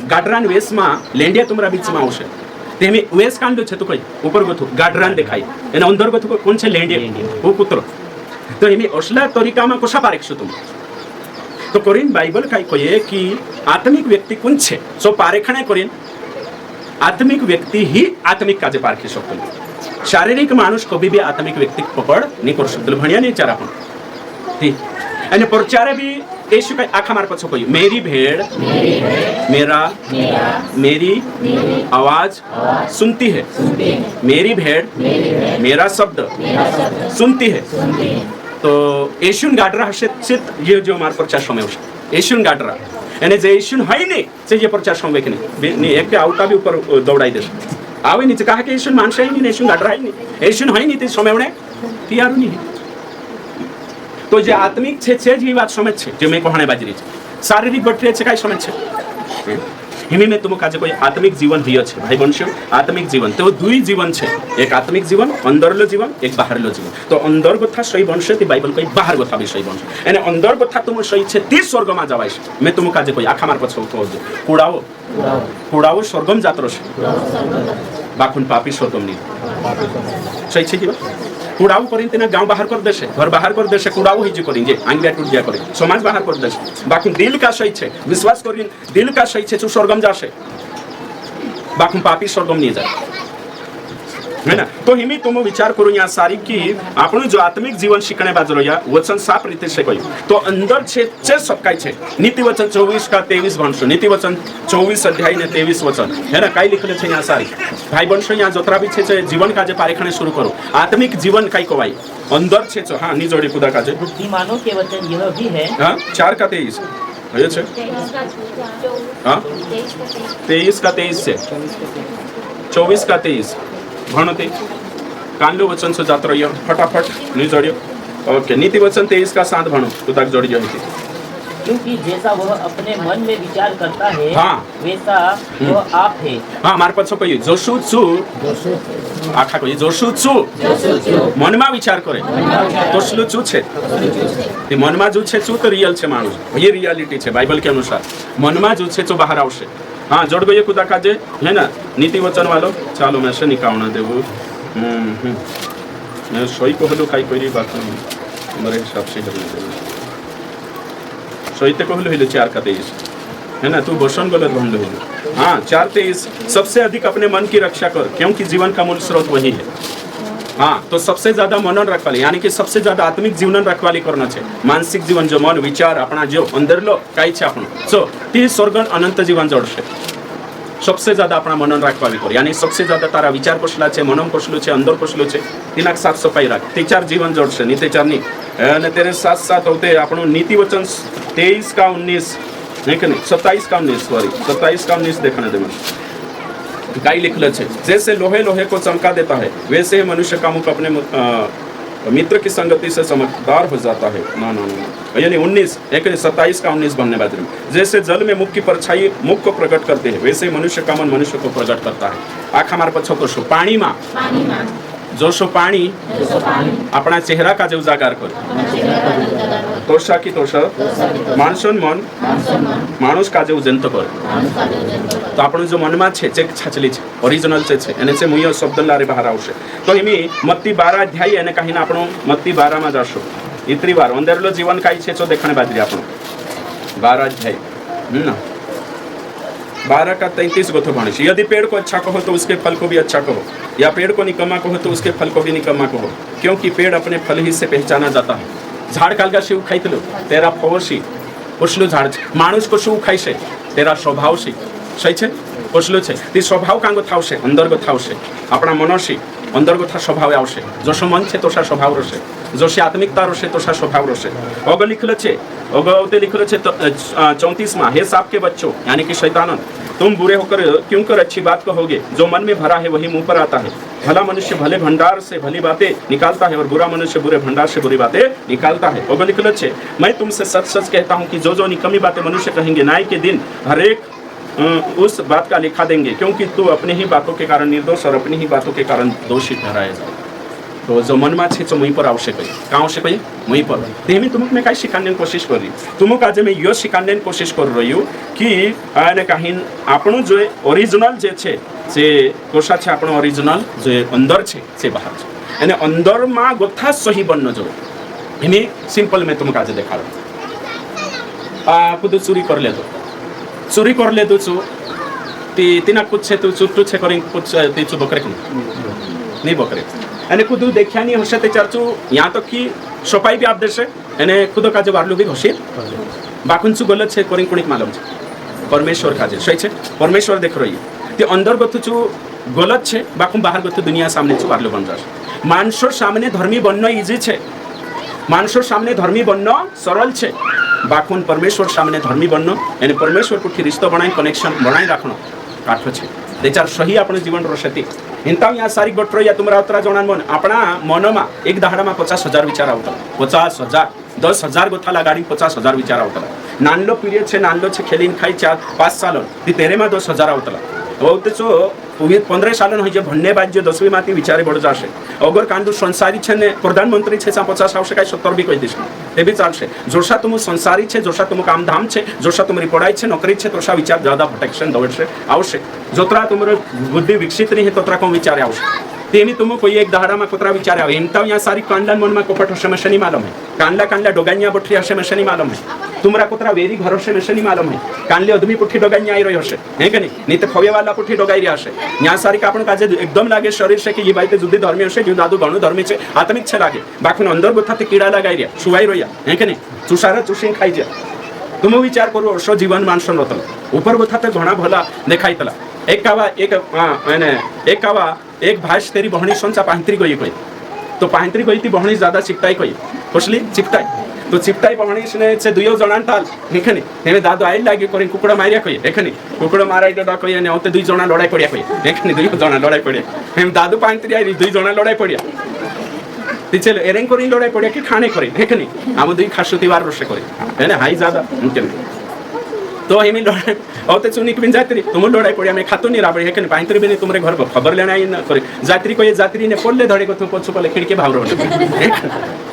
गाडरान वेश में लेंडिया तुम्हारा बीच में आवश्यक तेमी वेस कांडो छे तो कोई ऊपर गथो गाडरान देखाई एना अंदर गथो कोण छे लेंडिया वो पुत्र तो हिमी असला तरीका में कशा पारेक्षो तुम तो करीन बाइबल काय कहे कि आत्मिक व्यक्ति कोण छे सो पारेखणे करीन आत्मिक व्यक्ति ही आत्मिक काजे पारखी शकतो शारीरिक माणूस कभी भी आत्मिक व्यक्ति पकड़ नहीं कर सकतो भणिया नहीं चारा पण ठीक અને પરચારે भी यीशु का आखा मार पछो कोई मेरी भेड़ मेरा मेरी आवाज सुनती है मेरी भेड़ मेरा शब्द सुनती है तो यीशु गाडरा हसे चित ये जो मार परचार समय यीशु गाडरा यानी जे यीशु है नहीं से ये परचार समय के नहीं एक आउटा भी ऊपर दौड़ाई दे आवे नीचे कहा कि यीशु मानस ही नहीं यीशु गाडरा ही नहीं यीशु है नहीं ते समय में तैयार नहीं तो जे आत्मिक छे जी बात समझ छे जे मैं कहने बाजरी छे शारीरिक बटरे छे काय समझ छे हिमी में तुम काजे कोई आत्मिक जीवन हिय छे भाई बंशो आत्मिक जीवन तो दुई जीवन छे एक आत्मिक जीवन अंदरलो जीवन एक बाहरलो जीवन तो अंदर कथा सही बंशे ती बाइबल कोई बाहर कथा भी सही बंशे एने अंदर कथा तुम सही छे ती स्वर्ग मा जावाय छे मैं तुम काजे कोई आखा मार पछो को कुडाओ स्वर्गम जातरो छे बाकुन पापी स्वर्गम नी सही छे की कुड़ाऊ करें तेना गांव बाहर कर देशे घर बाहर कर देशे कुड़ाऊ ही जी करें जे आंगलिया टूट जा करें समाज बाहर कर देशे बाकी दिल का सही छे विश्वास करें दिल का सही छे तो स्वर्गम जाशे बाकी पापी स्वर्गम नहीं जाए है ना तो हिमी तुम विचार करू या सारी की आपण जो आत्मिक जीवन शिकणे बाजरो या वचन साफ रीते से कही तो अंदर छे सब काय छे नीति वचन 24 का 23 भणशो नीति वचन 24 अध्याय ने 23 वचन है ना काय लिखले छे या सारी भाई बणशो या जोतरा भी छे जीवन काजे पारेखणे शुरू करो आत्मिक जीवन काय कोवाई अंदर छे हां नी जोड़ी खुदा काजे बुद्धिमानों के वचन यह भी है हां 4 का 23 है छे हां 23 का 23 से 24 का 23 भणते कांडो वचन से जात रहियो फटाफट नहीं जोड़ियो ओके नीति वचन 23 का 7 भणो तो तक जोड़ी जाए क्योंकि जैसा वह अपने मन में विचार करता है हाँ। वैसा वह आप है। हाँ मार पाછो कहिए जोशु छु आखा कहिए जोशु छु મનમાં વિચાર કરે તો શું શું છે તે મનમાં જો છે શું તો રિયલ છે માણસ ये रियलिटी છે बाइबल के अनुसार મનમાં जो છે तो बाहर આવશે हाँ जोड़ गए खुदा का जे है ना नीति वचन वालों चालो मैं से निकालना देवो मैं सोई को हलो खाई कोई बात नहीं हमारे हिसाब से करना देवो सोई ते को हलो हिलो 4:23 है ना तू बसन गलत भंड हिलो हाँ 4:23 सबसे अधिक अपने मन की रक्षा कर क्योंकि जीवन का मूल स्रोत वही है हाँ तो सबसे ज्यादा मनन रखवाली यानी कि सबसे ज्यादा आत्मिक जीवन रखवाली करना है मानसिक जीवन जो मन विचार अपना जो अंदर लो काई छे आपण सो ती स्वर्ग अनंत जीवन जोड़शे सबसे ज्यादा अपना मनन रखवाली कर यानी सबसे ज्यादा तारा विचार कसला छे मनन कसलो छे अंदर कसलो छे तिना साफ सफाई राख ते चार जीवन जोड़शे नी ते चार नी અને तेरे साथ साथ होते આપણું नीति वचन 23 का 19 नहीं कि नहीं 27 का 19 सॉरी 27 का 19 देखने दे गाय लिख ले जैसे लोहे लोहे को चमका देता है वैसे ही मनुष्य का मुख अपने मित्र की संगति से चमकदार हो जाता है ना ना ना यानी 19 एक 27 का 19 बनने बाद जैसे जल में मुख की परछाई मुख को प्रकट करते हैं वैसे ही मनुष्य का मन मनुष्य को प्रकट करता है आखा मार पछो करशो पानी में जोशो पानी अपना चेहरा का जो उजागर कर तोषा की तोषा मानसन मन मानुष का जो जंत कर तो आपण जो मन में छे चेक छाचली छे ओरिजिनल छे एने छे मुयो शब्द लारे बाहर आवशे तो एमी मत्ती 12 अध्याय एने कहीं ना आपण मत्ती 12 में जाशो इतरी बार अंदरलो जीवन काई छे तो देखणे बाजरी आपण 12 अध्याय ना 12 का 33 को तो भणिश यदि पेड़ को अच्छा कहो तो उसके फल को भी अच्छा कहो या पेड़ को निकम्मा कहो तो उसके फल को भी निकम्मा कहो क्योंकि पेड़ अपने फल ही से पहचाना जाता है झाड़ कालगा शिव खाइतलो तेरा फवशी उसलो झाड़ मानुष को शिव खाई से तेरा स्वभाव सी सही छे उसलो छे ती स्वभाव कांगो थावशे अंदर गो थावशे अपना मनोशी अंदर गो था स्वभाव आवशे जोशो मन छे तोशा स्वभाव रशे जोशी आत्मिकता रशे तोशा स्वभाव रशे ओगो लिखलो छे ओगोते लिखलो छे 34 में हे सांप के बच्चों यानी कि शैतान तुम बुरे होकर क्यों कर अच्छी बात कहोगे जो मन में भरा है वही मुंह पर आता है भला मनुष्य भले भंडार से भली बातें निकालता है और बुरा मनुष्य बुरे भंडार से बुरी बातें निकालता है ओगो लिखलो छे मैं तुमसे सच सच कहता हूँ कि जो जो निकम्मी बातें मनुष्य कहेंगे न्याय के दिन हर एक उस बात का लिखा देंगे क्योंकि तू अपनी ही बातों के कारण निर्दोष और अपनी ही बातों के कारण दोषी ठहराया जाए तो जो मन में छे तो मुई पर आवश्यक है कहाँ आवश्यक है मुई पर तेमी तुमक मैं कहीं शिकाने की कोशिश कर रही तुमक आज मैं यो शिकाने की कोशिश कर रही हूँ कि आने कहीं આપણું जो ओरिजिनल जे छे जे कोशा छे આપણું ओरिजिनल जो अंदर छे से बाहर छे અને अंदर में गोथा सही बननो जो एनी सिंपल में तुमक आज देखाडो आ खुद चोरी कर ले दो छु तीना कुछ छे तू चुट्टू छे करिंग कुछ ती छु बकरे नहीं बकरे અને खुद देखा नहीं हसे ते चर्चू यहाँ तक कि सफाई भी आप देशे અને खुद काजे वारलू भी घोषित बाकुंचू गलत छे कोरिंग कुणिक मालूम छे परमेश्वर काजे सही छे परमेश्वर देख रही ते अंदर गथुचू गलत छे बाकुं बाहर गथु दुनिया सामने छु वारलू बन जाशे मानसोर सामने धर्मी बननो इजी छे मानसोर सामने धर्मी बननो सरल छे बाकुन परमेश्वर सामने धर्मी बननो एने परमेश्वर कुठी रिश्तो बनाई कनेक्शन बनाई राखनो काठो छे ते चार सही आपण जीवन रशती हिंता या सारी गट्रो या तुमरा उतरा जणान मन आपणा मनमा एक दहाडामा 50,000 विचार आवता 50,000 10,000 गोथा लगाडी 50,000 विचार आवता नानलो पीरियड छे नानलो छे खेलीन खाई 4-5 साल ती तेरे में 10,000 आवता होते छो 15 साल होई जे भन्ने बाद जे 10वी माती विचारे बड जाशे अगर कांदू संसारी छे ने प्रधानमंत्री छे 50 आवश्य काय 70 भी कहि दिस ते भी चालशे जोशा तुम संसारी छे जोशा तुम काम धाम छे जोशा तुमरी पढ़ाई छे नौकरी छे तोशा विचार ज्यादा प्रोटेक्शन दवडशे आवश्य जोतरा तुमरो बुद्धि विकसित नहीं है तोतरा को विचार आवश्य तेमी तुम कोई एक दहाड़ा में कोतरा विचार आवे हिंता या सारी कांडला मन में कोपट हसे में शनि मालूम है कांडला डोगानिया बठरी हसे में शनि मालूम है तुमरा कोतरा वेरी घर हसे में शनि मालूम है कानले अदमी पुठी डोगानिया आई रही हसे है कि नहीं तो फवे वाला पुठी डोगाई रही हसे या सारी का आपण काजे एकदम लागे शरीर से कि ये बाईते जुदी धर्मी हसे जो दादू गणु धर्मी छे आत्मिक छे लागे बाखुन अंदर गोथाते कीड़ा लगाई रही सुवाई रहिया है कि नहीं चुसारा चुसिंग खाई जा तुम विचार करो वर्ष जीवन मानसन रतल ऊपर गोथाते घणा भला देखाईतला एक भाष तेरी बहनी सोनचा पाहंत्री गई कोई तो पाहंत्री गई ती बहनी ज्यादा चिकटाई कोई कसली चिकटाई तो चिकटाई बहनी से दुयो जणान ताल हेखनी हेमे दादू आइल लागे कोरी कुकुड़ा मारिया कोई हेखनी कुकुड़ा माराई डा कोई ने ओते दुई जणा लड़ाई पड़िया कोई हेखनी दुई जणा लड़ाई पड़िया हेम दादू पाहंत्री आई दुई जणा लड़ाई पड़िया तिचे एरेंग करी लड़ाई पड़े कि खाने करे है कि नहीं हम दुई खासु तिवार रोसे करे है ना हाई ज्यादा मुमकिन तो हिमी लड़ाई और ते सुनी बिन जात्री तुम लड़ाई पड़े हमें खातो नहीं राबड़ी है कि नहीं पाइंतर भी नहीं तुम्हारे घर पर खबर लेना ही ना करे जात्री को ये जात्री ने पोले धड़े को तुम पछू पले खिड़की भाव रहो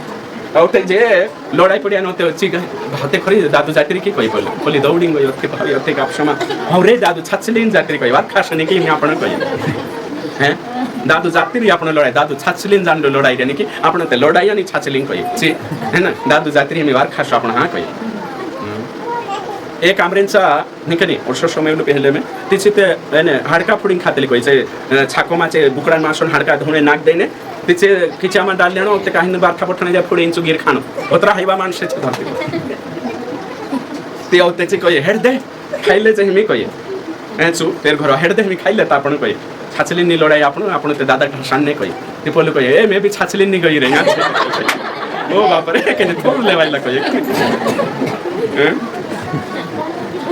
और ते जे लड़ाई पड़िया नते अच्छी भाते खरी दादू जात्री की कोई बोले बोली दौड़ी गई ओथे भाई ओथे कापसमा हौरे दादू छाछलिन जात्री कोई बात खास नहीं कि मैं आपण कोई हैं दादू जात्री आपण लड़ाई दादू छाछलिन जान लड़ाई रे कि आपण ते लड़ाई आणि छाछलिन कोई ची है ना दादू जात्री मी वार खास आपण हां कोई एक आमरेंचा निकनी वर्ष समय पहले में तिची ते हाडका फुडिंग खातली कोई जे छाकोमाचे बुकडान मासून हाडका धुणे नाक देने तिचे खिचामा डाल लेणो ते काही बारथा पठणे जा फुडे इंचू गिर खानो ओतरा हायवा माणसाचे धरते ते औ त्याचे कोई हेड दे खाइले जे मी कोई एचू तेर घर हेड दे मी खाइले त आपण कोई छाछलिन नि लड़ाई आपण ते दादा ठासान ने कोई ते पोले कोई ए मे भी छाछलिन नि गई रे ओ बाप रे के थोर लेवायला कोई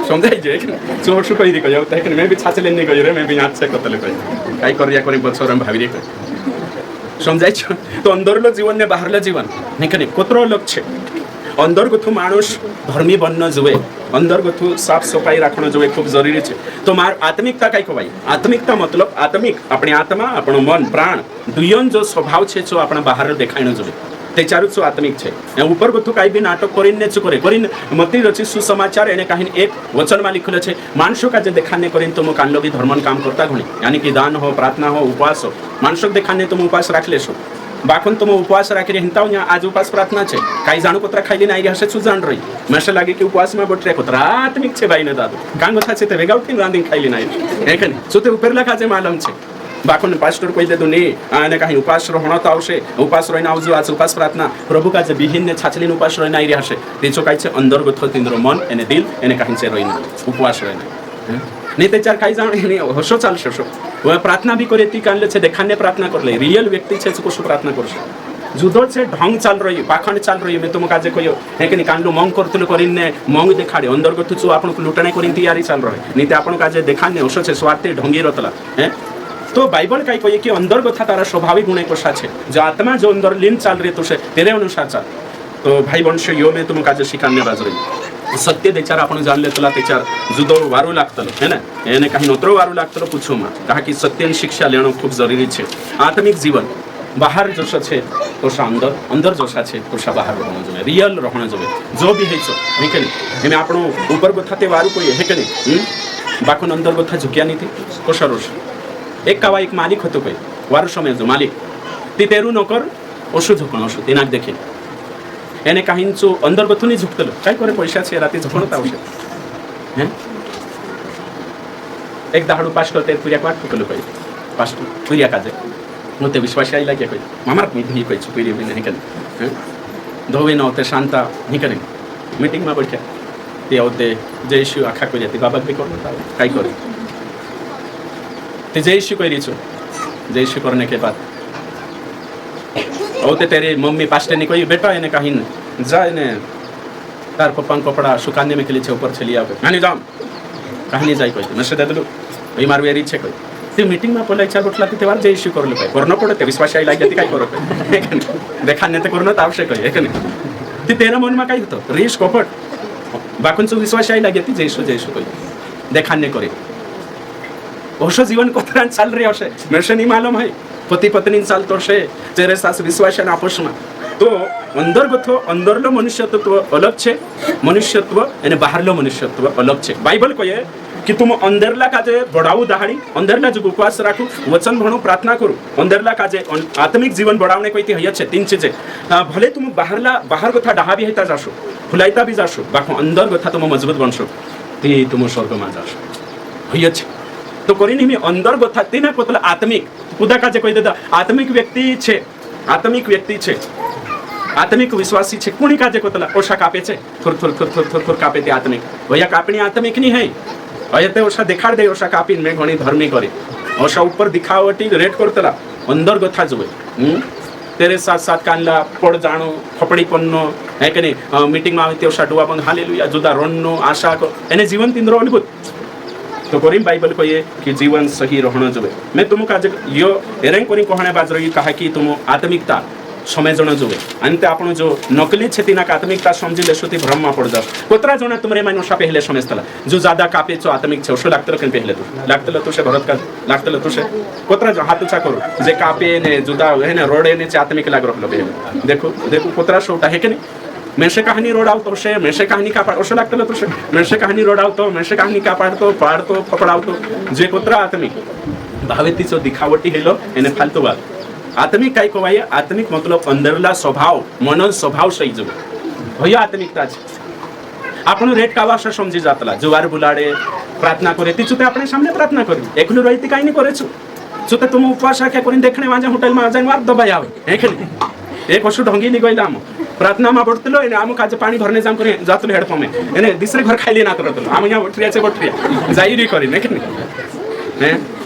समझाई जे चोर सु कोई कोई होता है कि मैं भी छाछलिन नि गई रे मैं भी आज से कतले कोई काई करिया कोनी बछरम भावी रे समझाई तो अंदरलो जीवन ने बाहरलो जीवन निकने कोतरो लक्ष्य अंदरगथु मानुष धर्मी बनना जुए अंदरगथु साफ सफाई रखना जुए खूब जरूरी है तो मार आत्मिकता काय को भाई आत्मिकता मतलब आत्मिक अपनी आत्मा अपन मन प्राण दुयन जो स्वभाव छे जो अपना बाहर देखाइनो जुए ते चारुच आत्मिक छे ऊपर गथु काई भी नाटक करिन छु करे करिन मती रची सुसमाचार एने काहिन एक वचन मा लिखले छे मानसो का जे देखाने करिन तुम कांलो भी धर्मन काम करता घणी यानी कि दान हो प्रार्थना हो उपवास हो मानसो देखाने तुम उपवास राखले छो बाखून तुम उपवास राखी हिंताव आज उपवास प्रार्थना छे काही जाणू कोतरा खाइली नाही हसे छु जाण रही मसे लागे कि उपवास में बटरे कोतरा आत्मिक छे भाई ने दादू कांगो था छे ते वेगाउटिन रांदिन खाइली नाही हेकन सुते उपरला काजे मालम छे बाखून पास्टर कोई दे दुनी आने काही उपवास रहणो त आवशे उपवास रहिना आवजो आज उपवास प्रार्थना प्रभु का जे विहीन ने छाछलिन उपवास रहिना आइरे हसे तेचो काही छे अंतर्गत तिंद्र मन एने दिल एने काही छे रहिना उपवास रहिना नहीं ते चार काही जाण ने हसो चाल शसो व प्रार्थना भी करे ती कानले छे देखाने प्रार्थना करले रियल व्यक्ति छे को प्रार्थना करछे जुदो छे ढंग चाल रही पाखंड चाल रही मैं तुम काजे कहियो हेकनी कानलो मंग करतलो करिने मंग देखाडे अंतर्गत छु आपण को लुटणे करिन तैयारी चाल रही नहीं ते आपण काजे देखाने हसो छे स्वार्थी ढंगी रतला हैं तो बाइबल काय कहे कि अंदर कथा तारा स्वाभाविक गुणे कशा छे जो आत्मा जो अंदर लीन चाल रही तो तेरे अनुसार चाल तो भाई वंश यो में तुम काजे शिकान्य बाज रही सत्य देचार आपण जाणले तुला तेचार जुदो वारू लागतलो है ना एने काही नोतरो वारू लागतलो पूछो मा कहा कि सत्य शिक्षा लेणो खूब जरूरी छे आत्मिक जीवन बाहर जोशा छे तोशा अंदर अंदर जोशा छे तोशा बाहर रहणो जोए रियल रहणो जोए जो भी हेचो निकली एमे आपणो ऊपर गथाते वारू कोई हे कने बाकुन अंदर गथा झुक्या नीति कोशा रोश एक कावा एक मालिक होतो कोई वारू समय जो मालिक ती तेरू नकर ओशु झुकण ओशु तिनाक देखील एने काहींचो अंदर गथुनी झुकतलो काय करे पैसा छे राती झुकणत आवशे हैं एक दाहडू पास करते पुरिया वाट फुकलो कोई पास पुरिया काजे मोते विश्वास आइला के कोई मामार मी ही कोई सुपीरियर भी नहीं करे हैं धोवे न होते शांता नहीं करे मीटिंग में बैठे ते होते जयशु आखा को जाती बाबा भी करता काय करे ते जयशु कोई रिचो जयशु करने के बाद औते तेरे मम्मी पास्टर ने कोई बेटा इन्हें कहीं जा इन्हें तार पप्पा कपड़ा सुखाने में के लिए ऊपर चली आओ नहीं जाम कहीं नहीं जाई कोई नशे दे दलो वही मार वेरी छे कोई ते मीटिंग में पहिले चार बटला ते वार जे इश्यू करलो काय करनो पडते विश्वास आई लागे काय करो देखाने ते करणं आवश्यक आहे की नाही ते तेरा मन में काय होतो रेश कपट बाकुंचो विश्वास आई लागे ती जयशु कोई देखाने करे ओशो जीवन कोतरान चाल रे हशे मेरे नहीं मालूम है पति पत्नी चालतो शे तेरे सास विश्वास है आपस में तो अंतर्गतो अंदरलो मनुष्यत्व अलग छे मनुष्यत्व यानी बाहरलो मनुष्यत्व अलग छे बाइबल कहे कि तुम अंदरला काजे बढ़ाऊ दहाड़ी अंदरला जो उपवास राखू वचन भणू प्रार्थना करू अंदरला काजे आत्मिक जीवन बढ़ावने कोई ती हयत छे तीन चीजें भले तुम बाहर कथा डहाबी हेता जाशो फुलाइता भी जाशो बाको अंदर कथा तुम मजबूत बनशो ती तुम स्वर्ग में जाशो हयत छे तो करिनी मी अंदर कथा तीना कोतला आत्मिक खुदा काजे कोई देता आत्मिक व्यक्ति छे आत्मिक विश्वासी छे कोणी काजे कोतला ओशा कापे छे थोर थोर थोर थोर थोर थोर कापे ते आत्मिक वया कापणी आत्मिक नहीं है अयते ओशा देखाड़ दे ओशा कापी में घणी धर्मी करे ओशा ऊपर दिखावटी रेट करतला अंदर कथा जुए तेरे साथ साथ कानला पड़ जाणो फपड़ी पन्नो है के नहीं मीटिंग में आवे ओशा डुआ बंद हालेलुया जुदा रणनो आशा को एने जीवन तिंद्रो अद्भुत तो करीम बाइबल को ये कि जीवन सही रहना जुए मैं तुम का यो एरेंग कोरी कहने बाज रही कहा कि तुम आत्मिकता समझण जुए आणि ते आपण जो नकली छे तिना आत्मिकता समजिले सुती भ्रम में पड़ जाओ कोतरा जण तुमरे मनुष्य पहले समजतला जो ज्यादा कापेचो आत्मिक छे लागतलं कन पहले तू लागतलं तुझे भरत का लागतलं तुझे कोतरा जो हाथ ऊंचा करो जे कापे ने जुदा है ने रोडे ने आत्मिक लाग रखलो पहले देखो देखो कोतरा शोटा है कि नहीं मेशे कहानी रोड आवतो शे मेशे कहानी का पाडो लागतलं तुझे मेशे कहानी रोड आवतो मेशे कहानी का पाडतो पकडावतो जे कोतरा आत्मिक भावेतीचो दिखावटी हेलो एने फालतू बात आत्मिक काय कोवाय आत्मिक मतलब अंदरला स्वभाव मन स्वभाव सही जो भय आत्मिकता आपण रेट का भाषा समझी जातला जुवार बुलाडे प्रार्थना करे ती चुते अपने सामने प्रार्थना करी एकलू रही काय नहीं करे चुते तुम उपवास क्या करी देखने वाजा होटल में जाइन मार दबाई आवे है कि नहीं एक वर्ष ढंगी नहीं गइला हम प्रार्थना में पड़तलो एने आम काजे पानी भरने जाम करे जातलो हेड पमे एने दूसरे घर खाइले ना करतलो आम यहां बटरिया जाई री करी नहीं कि नहीं हैं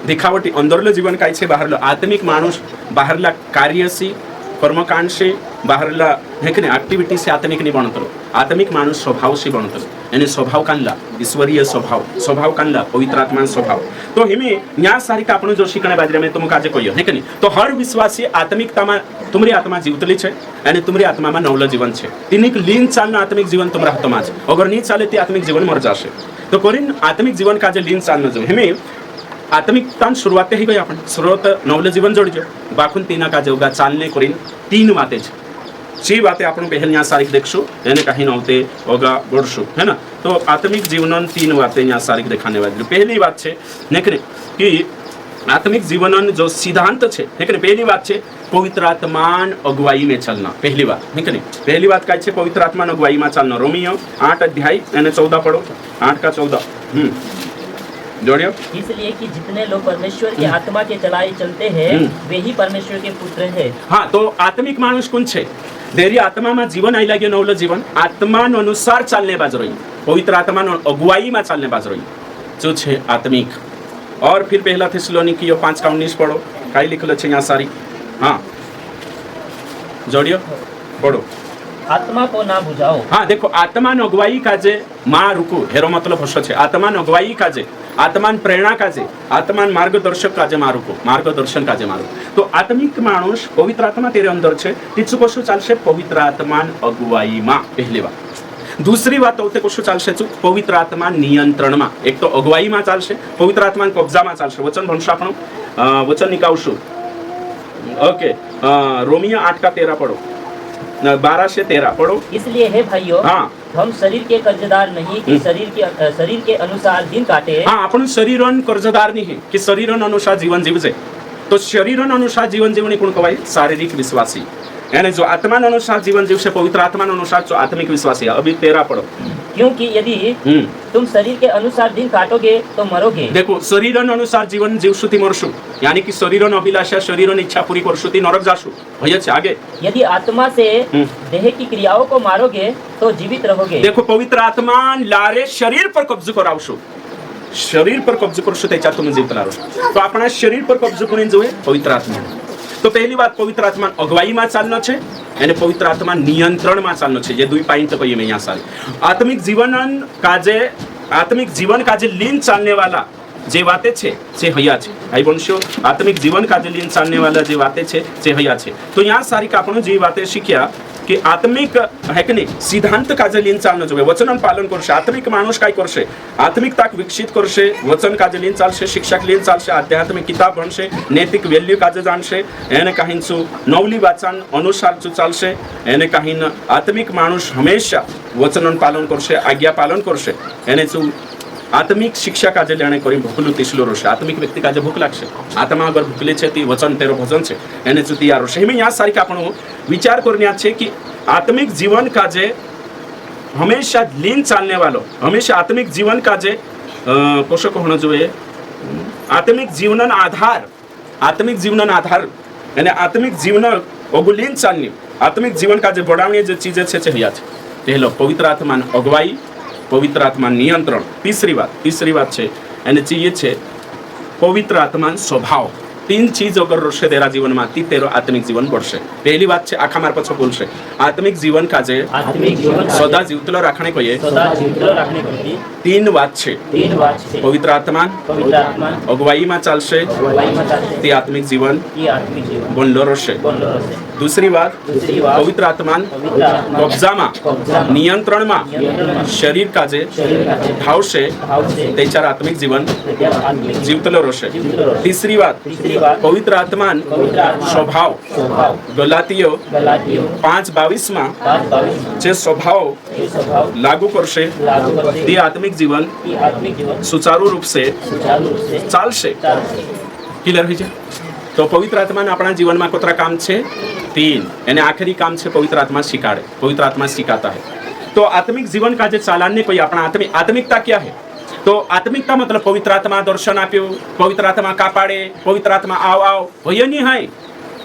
दिखावटी अंदरलं जीवन काय छे बाहेरलं आत्मिक माणूस बाहेरला कार्यशी कर्मकांडशी बाहेरला हे की नाही ऍक्टिव्हिटीशी आत्मिक नाही बनतलो आत्मिक माणूस स्वभावशी बनतलो यानी स्वभाव काढला ईश्वरीय स्वभाव काढला पवित्र आत्मा स्वभाव तो हिमी न्याय सारिका आपण जो शिकणे बाजरे में तुम काजे कोयो है कि नहीं तो हर विश्वासी आत्मिकता में तुम्हारी आत्मा जीवतली छे आणि तुम्हारी आत्मा में नवलं जीवन छे तिनिक लीन चालना आत्मिक जीवन तुमरा हातमा छे अगर नहीं चाले ती आत्मिक जीवन मर जाशे तो कोरिन आत्मिक जीवन काजे लीन चालना जो हिमी आत्मिकता शुरुआत ही गई अपन स्रोत नवलं जीवन जोड़जो बाखुन तीना का जोगा चालने करीन तीन बातें जी बातें आपण पहले यहाँ सारिक देखशो यानी कहीं नौते होगा बढ़शो है ना तो आत्मिक जीवनन तीन बातें यहाँ सारिक दिखाने वाली पहली बात है नेकरे कि आत्मिक जीवनन जो सिद्धांत है नेकरे पहली बात है पवित्र आत्मान अगुवाई में चलना पहली बात है कि पहली बात क्या है पवित्र आत्मान अगुवाई में चलना रोमियो 8 अध्याय यानी 14 पढ़ो 8 का 14 जोड़ियो इसलिए कि जितने लोग परमेश्वर की आत्मा के चलाए चलते हैं वे ही परमेश्वर के पुत्र हैं हाँ तो आत्मिक माणूस कोण छे देरी आत्मा में जीवन आई लगे नवलं जीवन आत्मान अनुसार चालने बाज रही पवित्र आत्मान अगुवाई में चालने बाज रही जो छे आत्मिक और फिर पहला थिस्सलुनीकियों 5:19 पढ़ो काई लिखल छे यहाँ सारी हाँ जोड़ियो पढ़ो आत्मा को ना बुझाओ हाँ देखो आत्मान अगुवाई काजे माँ रुको हेरो मतलब हसो छे आत्मान अगुवाई काजे आत्मान प्रेरणा काजे आत्मान मार्गदर्शक काजे माँ रुको मार्गदर्शन काजे माँ रुको तो आत्मिक माणूस पवित्र आत्मा तेरे अंदर छे तीच कशु चालशे पवित्र आत्मान अगुवाई माँ पहली बात दूसरी बात होते कशु चालशे पवित्र आत्मा नियंत्रण में एक तो अगुवाई में चालशे पवित्र आत्मा कब्जा में चालशे वचन भणशो आपण वचन निकाळशो ओके रोमियो 8 का 13 पढ़ो 12 से 13 पढ़ो इसलिए है भाइयों हाँ हम शरीर के कर्जदार नहीं कि शरीर के अनुसार दिन काटे हाँ आपण शरीरन कर्जदार नहीं कि शरीरन अनुसार जीवन जीवजे तो शरीरन अनुसार जीवन जीवनी कोण कवाय शारीरिक विश्वासी यानी जो आत्मान अनुसार जीवन जीवसे पवित्र आत्मान अनुसार जो आत्मिक विश्वासी अभी 13 पढ़ो क्योंकि यदि तुम शरीर के अनुसार दिन काटोगे तो मरोगे देखो शरीरन अनुसार जीवन जीवसुती मरशु यानी कि शरीरन अभिलाषा शरीरन इच्छा पूरी करशुती नरक जाशु भय छे आगे यदि आत्मा से देह की क्रियाओं को मारोगे तो जीवित रहोगे देखो पवित्र आत्मा लारे शरीर पर कब्जा करावशु शरीर पर कब्जा करशु त्याच्यातून जीवित राहू तो आपणा शरीर पर कब्जा करून जोए पवित्र आत्मा तो पहली बात पवित्र आत्मा अगुवाई में चालनो छे यानी पवित्र आत्मा नियंत्रण में चालनो छे ये दुई पॉइंट तो कहिए मैं यहाँ सारी आत्मिक जीवन काजे लीन चालने वाला जे बातें छे से हया छे आई वंशो आत्मिक जीवन काजे लीन चालने वाला जे बातें छे से हया छे तो यहाँ सारी का आपण जे बातें शिक्या कि आत्मिक है कि नहीं सिद्धांत काजे लीन चालनो जोवे वचनन पालन करशे आत्मिक माणूस काय करशे आत्मिकताक विकसित करशे वचन काजे लीन चालशे शिक्षक लीन चालशे आध्यात्मिक किताब भणशे नैतिक वैल्यू काजे जाणशे एने काहींचो नवली वाचन अनुसार जो चालशे एने काहीन आत्मिक माणूस हमेशा वचनन पालन करशे आज्ञा पालन करशे एने जो आत्मिक शिक्षा काजे लेणे करी भूखलू तिसलो रोशे आत्मिक व्यक्ति काजे भूख लागशे आत्मा अगर भूखले छे ती वचन तेरो भजन छे एने जो तैयार रोशे हिमे यहाँ सारी का आपण विचार करने छे कि आत्मिक जीवन काजे हमेशा लीन चालने वालो हमेशा आत्मिक जीवन काजे पोषक होना जोए आत्मिक जीवनन आधार यानी आत्मिक जीवन अगुलीन चालनी आत्मिक जीवन काजे बढ़ावनी जो चीजें छे हया छे पहलो पवित्र आत्मा अगुवाई पवित्र आत्मा नियंत्रण तीसरी बात छे यानी चाहिए छे पवित्र आत्मा स्वभाव तीन चीज अगर रोशे तेरा जीवन में ती तेरो आत्मिक जीवन बढ़શે पहली बात છે આખા માર પાછો બોલશે આત્મિક જીવન કાજે સદા જીવતલો રાખણે કોઈએ तीन बात છે पवित्र आत्मा अगुवाई में चालશે તે आत्मिक जीवन बनलो रहશે दूसरी बात पवित्र आत्मा कब्जा में नियंत्रण में शरीर काजे ठावશે तेचार आत्मिक जीवन जीवतलो रहશે तीसरी बात पवित्र आत्मा स्वभाव गलातियो 5:22 में जे स्वभाव लागू करશે તે आत्मिक जीवन सुचारू रूप से चालશે क्लियर है तो पवित्र आत्मा अपना जीवन में कोतरा काम है तीन एने आखिरी काम है पवित्र आत्मा सिखाड़े पवित्र आत्मा सिखाता है तो आत्मिक जीवन का जो चालान कोई अपना आत्मिकता क्या है तो आत्मिकता मतलब पवित्र आत्मा दर्शन आप्यो पवित्र आत्मा कापाड़े पवित्र आत्मा आओ भय नहीं है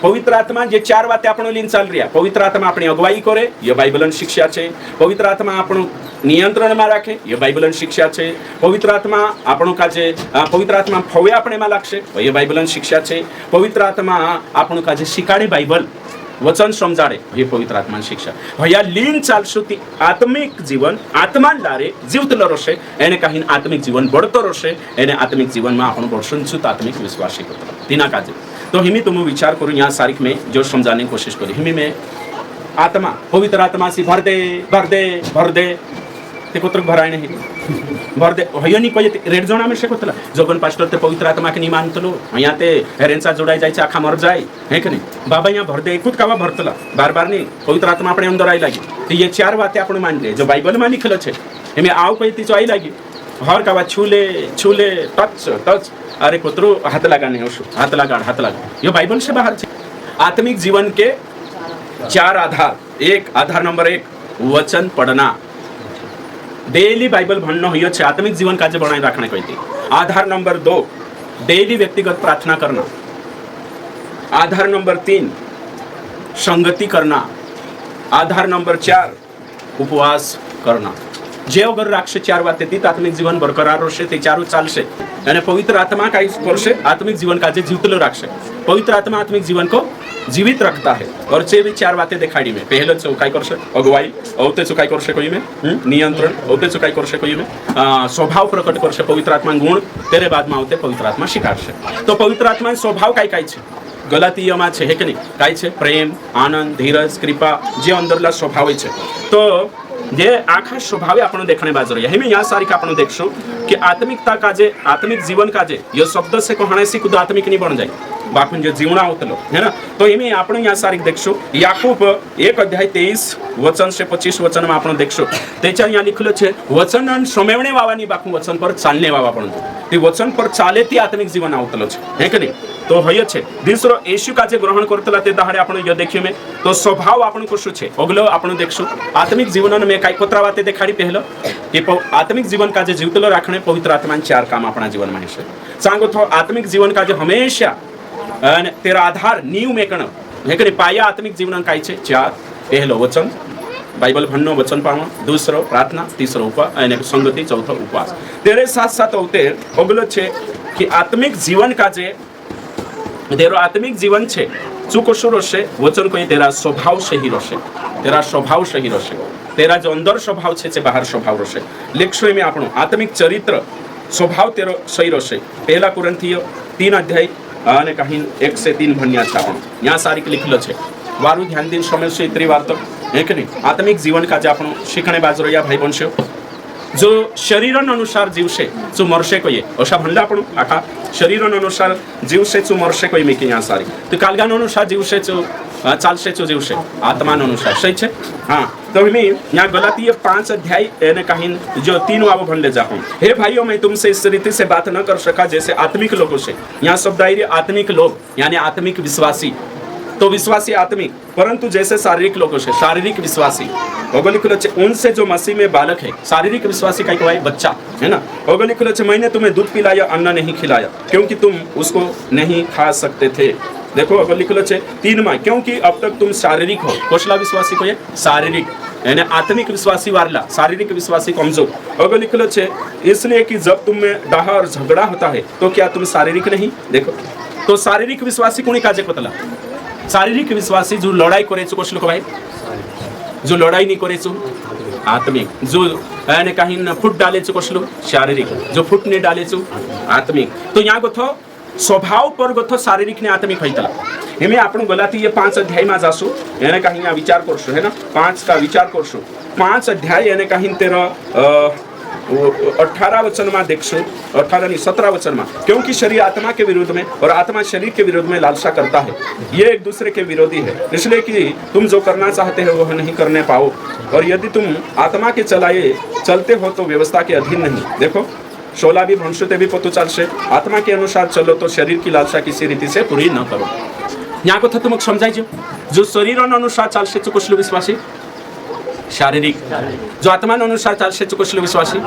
पवित्र आत्मा जे चार बातें आपणो लीन चाल रहा पवित्र आत्मा अपनी अगुवाई करे ये बाइबलन शिक्षा है पवित्र आत्मा आपणो नियंत्रण में राखे ये बाइबलन शिक्षा है पवित्र आत्मा आपणो काजे पवित्र आत्मा फवे अपने में लागशे ये बाइबलन शिक्षा है पवित्र आत्मा आपणो काजे शिकाड़े बाइबल वचन समझाड़े ये पवित्र आत्मा शिक्षा भैया लीन चालशु ती आत्मिक जीवन आत्मा लारे जीवतलो रहशे एने कहीं आत्मिक जीवन बढ़तो रहशे एने आत्मिक जीवन में आपण बढ़शुं छुत आत्मिक विश्वासी करतो तीना काजे तो हिमी तुम विचार करूँ यहाँ तारीख में जो समझाने की कोशिश करी हिमी में आत्मा पवित्र आत्मा से भर दे ते कोतरक भराय नहीं भर दे हय नहीं कोई रेड जोन में से कोतला जोगन पास्टर ते पवित्र आत्मा के नहीं मानतलो यहाँ ते हेरेंसा जोड़ाई जाए आखा मर जाए है कि नहीं बाबा यहाँ भर दे खुद कावा भरतला बार बार नहीं पवित्र आत्मा अपने अंदर आई लगी तो ये चार बातें आपण मान ले जो बाइबल में लिखल है एमें आओ कोई तीचो आई लगी हर कावा छूले टच अरे कोतरो हाथ लगाने हाथ लगा ये बाइबल से बाहर है आत्मिक जीवन के चार आधार आधार नंबर 1 वचन पढ़ना डेली बाइबल भणनो होय छे आत्मिक जीवन काजे बनाई राखणे कहती आधार नंबर 2 डेली व्यक्तिगत प्रार्थना करना आधार नंबर 3 संगति करना आधार नंबर 4 उपवास करना जे अगर राखशे चार बातें ती आत्मिक जीवन बरकरार रहशे ते चारू चालशे અને પવિત્ર આત્મા કાઈ કરશે આત્મિક जीवन काजे जीवतलो राखशे पवित्र आत्मा आत्मिक जीवन को जीवित रखता है और जे भी चार बातें दिखाड़ी में पहले चो काय करशे अगुवाई औते चो काय करशे कोई में नियंत्रण औते चो काय करशे कोई में स्वभाव प्रकट करशे पवित्र आत्मा गुण तेरे बाद में औते पवित्र आत्मा शिकारशे तो पवित्र आत्मा स्वभाव काय काय छे गलातियामां छे हे के नहीं काय छे प्रेम आनंद धीरज कृपा जे अंदरला स्वभाव छे तो जे आखा स्वभाव आपण देखने बाजू रही है यहाँ सारी आपण देखशो कि आत्मिकता काजे आत्मिक जीवन काजे ये शब्द से कहणे से खुद आत्मिक नहीं बन जाए बाकी जो जीवना होतलो है ना तो इमे आपण यहाँ सारी देखशो याकूब 1:23 वचन से 25 वचन में आपण देखशो तेच्या यहाँ लिखलो छे वचन समेवणे वावानी बाकू वचन पर चालने वावा पण ते वचन पर चाले ती आत्मिक जीवन आवतलो छे है के नहीं तो हय छे दूसरो येशू काजे ग्रहण करतला ते दाहरे आपण यो देखियो में तो स्वभाव आपण को शू छे अगलो आपण देखशो आत्मिक जीवन में काय कोतरा बाते देखाडी पहलो कि आत्मिक जीवन काजे जीवतलो राखणे पवित्र आत्मा चार काम अपना जीवन में है सांगो तो आत्मिक जीवन काजे हमेशा तेरा आधार नींव में कण हे करे पाया आत्मिक जीवन काय छे चार पहलो वचन बाइबल भणनो वचन पावण दूसरो प्रार्थना तीसरो उपवास संगति चौथो उपवास तेरे साथ साथ होते अगलो छे कि आत्मिक जीवन काजे तेरो आत्मिक जीवन छे चू कशो रहशे वचन कोई तेरा स्वभाव सही रहशे तेरा जो अंदर स्वभाव छे से बाहर स्वभाव रहशे लेखशो में आपणो आत्मिक चरित्र स्वभाव तेरो सही रहशे पहला कुरिन्थियो 3 અને કहीं 1 से 3 ભણ્યા છે આપણે यहाँ सारी लिखलो छे वारू ध्यान दिन समय से इतनी बार तो है कि नहीं आत्मिक जीवन का जो આપણો શીખણે બાજુ રહ્યા ભાઈ બનશો जो शरीर अनुसार जीवशे चू मरशे कोई अशा म्हणला आपण आखा शरीर अनुसार जीवशे चू मरशे कोई में यहाँ सारी तो कालगान अनुसार जीवशे चू चालशे चू जीवशे आत्मा अनुसार सही है हाँ तो मैं यहाँ गलातीय 5 अध्याय ने कहीं जो 3 वाव भण ले जाऊँ हे भाइयों मैं तुमसे इस रीति से बात न कर सका जैसे आत्मिक लोगों से यहाँ शब्द आई आत्मिक लोग यानी आत्मिक विश्वासी तो विश्वासी आत्मिक परंतु जैसे शारीरिक लोगों से शारीरिक विश्वासी लिखलो उनसे जो मसीह में बालक है शारीरिक विश्वासी का कहवाए बच्चा है ना लिखलो मैंने तुम्हें दूध पिलाया अन्न नहीं खिलाया क्योंकि तुम उसको नहीं खा सकते थे देखो अगर लिखलो 3 में क्योंकि अब तक तुम शारीरिक हो कोशला विश्वासी को ये शारीरिक यानी आत्मिक विश्वासी वाला शारीरिक विश्वासी कमजोर अगर लिखलो इसलिए कि जब तुम में डाह और झगड़ा होता है तो क्या तुम शारीरिक नहीं देखो तो शारीरिक विश्वासी कोणी काजे कोतला शारीरिक विश्वासी जो लड़ाई करे छु कसलो भाई जो लड़ाई नहीं करे छु आत्मिक जो यानी कहीं न फुट डाले छु कसलो शारीरिक जो फुट नहीं डाले छु आत्मिक तो यहाँ गोथो स्वभाव पर गोथो शारीरिक ने आत्मिक होइतला हेमे आपण गलाती ये 5 अध्याय में जासु यानी कहीं यहाँ विचार करसु है ना 5 का विचार करसु 5 अध्याय यानी कहीं तेरा 18 वचन में देखसु 18 नहीं 17 वचन में क्योंकि शरीर आत्मा के विरुद्ध में और आत्मा शरीर के विरुद्ध में लालसा करता है ये एक दूसरे के विरोधी है इसलिए कि तुम जो करना चाहते हो वह नहीं करने पाओ और यदि तुम आत्मा के चलते हो तो व्यवस्था के अधीन नहीं देखो 16 भी भविष्य भी पतो चलसे आत्मा के अनुसार चलो तो शरीर की लालसा किसी रीति से पूरी न करो यहाँ को था तुम समझाइए जो शरीर अनुसार चलसे तो कुछ लोग विश्वासी शारीरिक जो आत्मा अनुसार चलसे तो कुछ लोग विश्वासी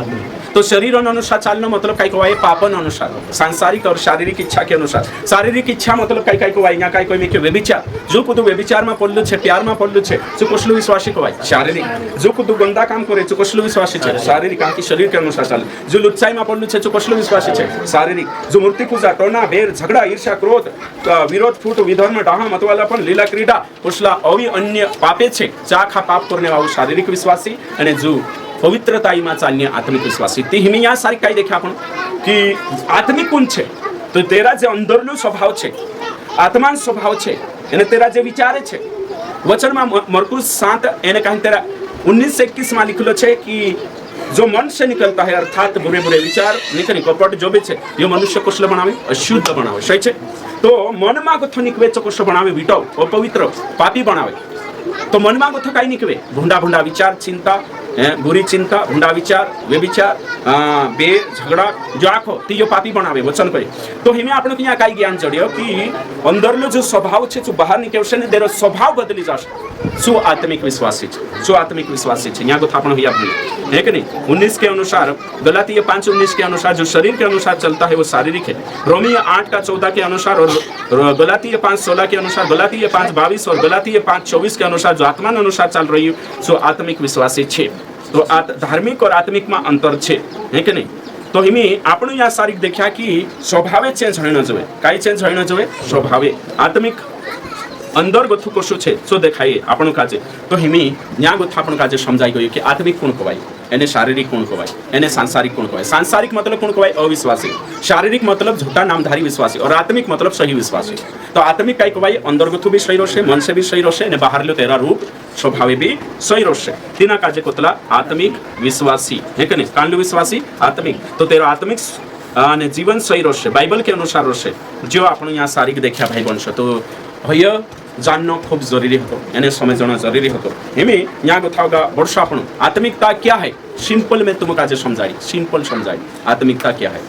तो शरीर अनुसार चलना मतलब कई को पापन अनुसार सांसारिक और शारीरिक इच्छा के अनुसार शारीरिक इच्छा मतलब कई को यहाँ कई कोई में व्यभिचार जो कुछ व्यभिचार में पड़लू छे प्यार में पड़लू छे जो कुछ लोग विश्वासी को शारीरिक जो कुछ गंदा काम करे जो कुछ लोग विश्वासी छे शारीरिक की शरीर के अनुसार चले जो लुच्चाई में पड़लू छे जो कुछ लोग विश्वासी छे शारीरिक जो मूर्ति पूजा टोना बेर झगड़ा ईर्ष्या क्रोध विरोध फूट विधर्म डाहा मतवालापन लीला क्रीडा उसला अवी अन्य पापे छे चाखा पाप करने वाला शारीरिक विश्वासी અને जो पवित्रताईમાં ચાલને આત્મિક વિશ્વાસી તે હિમિયા સારી કાઈ દેખ્યા आपण कि आत्मिक कोण છે તો તેરા જે અંદરનો સ્વભાવ છે આત્માનો સ્વભાવ છે અને તેરા જે વિચારે છે વચનમાં મરકુસ 7 એને કહે તેરા 19 से 21 માં લખેલો છે कि जो मन से निकलता है अर्थात बुरे बुरे विचार निकल कपट जो भी है ये मनुष्य कुशल बनावे अशुद्ध बनावे सही है तो मन में कथो निकवे कुशल बनावे विटो अपवित्र पापी बनावे तो मन में कथो कई निकवे भूंडा भूंडा विचार चिंता बुरी चिंता भूंडा विचार वे विचार बे झगड़ा जो आखो ती जो पापी बनावे वचन करे तो हिमे आपण क्या कई ज्ञान जड़ियो कि अंदरनो जो स्वभाव छे जो बाहर निकलશે ने तेरो स्वभाव बदली जाशे सो आत्मिक विश्वासी छे सो आत्मिक विश्वासी छे यहाँ को आपण भैया है कि नहीं 19 के अनुसार गलातीय 5:19 के अनुसार जो शरीर के अनुसार चलता है वो शारीरिक है रोमी 8 का 14 के अनुसार और गलातीय 5:16 के अनुसार गलातीय 5:22 और गलातीय 5:24 के अनुसार जो आत्मा अनुसार चल रही है सो आत्मिक विश्वासी छे तो धार्मिक और आत्मिक में अंतर छे है कि नहीं तो हिमी आपण यहाँ सारी देखा कि स्वभावे चेंज होना जोए कई चेंज होना जोए स्वभावे आत्मिक अंदर गोथु कशु छे सो देखाइए आपण काजे तो हिमी न्या गोथा आपण काजे समझाई गयो कि आत्मिक कोण कहवाय एने शारीरिक कोण कहवाय एने सांसारिक कोण कहवाय सांसारिक मतलब कोण कहवाय अविश्वासी शारीरिक मतलब झूठा नामधारी विश्वासी और आत्मिक मतलब सही विश्वासी तो आत्मिक कई कहवाय अंदर गोथु भी सही रोशे मन से भी सही रोशे ने बाहर लो तेरा रूप स्वभावे भी सही रोशे तीना काजे कोतला आत्मिक विश्वासी है कि नहीं कांडू विश्वासी आत्मिक तो तेरा आत्मिक ने जीवन सही रोशे बाइबल के अनुसार रोशे जो आपण यहाँ सारी देखा भाई वंश तो भैया जानना खूब जरूरी हो यानी समझना जरूरी हो हेमी यहाँ कथा वर्षा आत्मिकता क्या है सिंपल में तुम काजे समझाई सिंपल समझाई आत्मिकता क्या है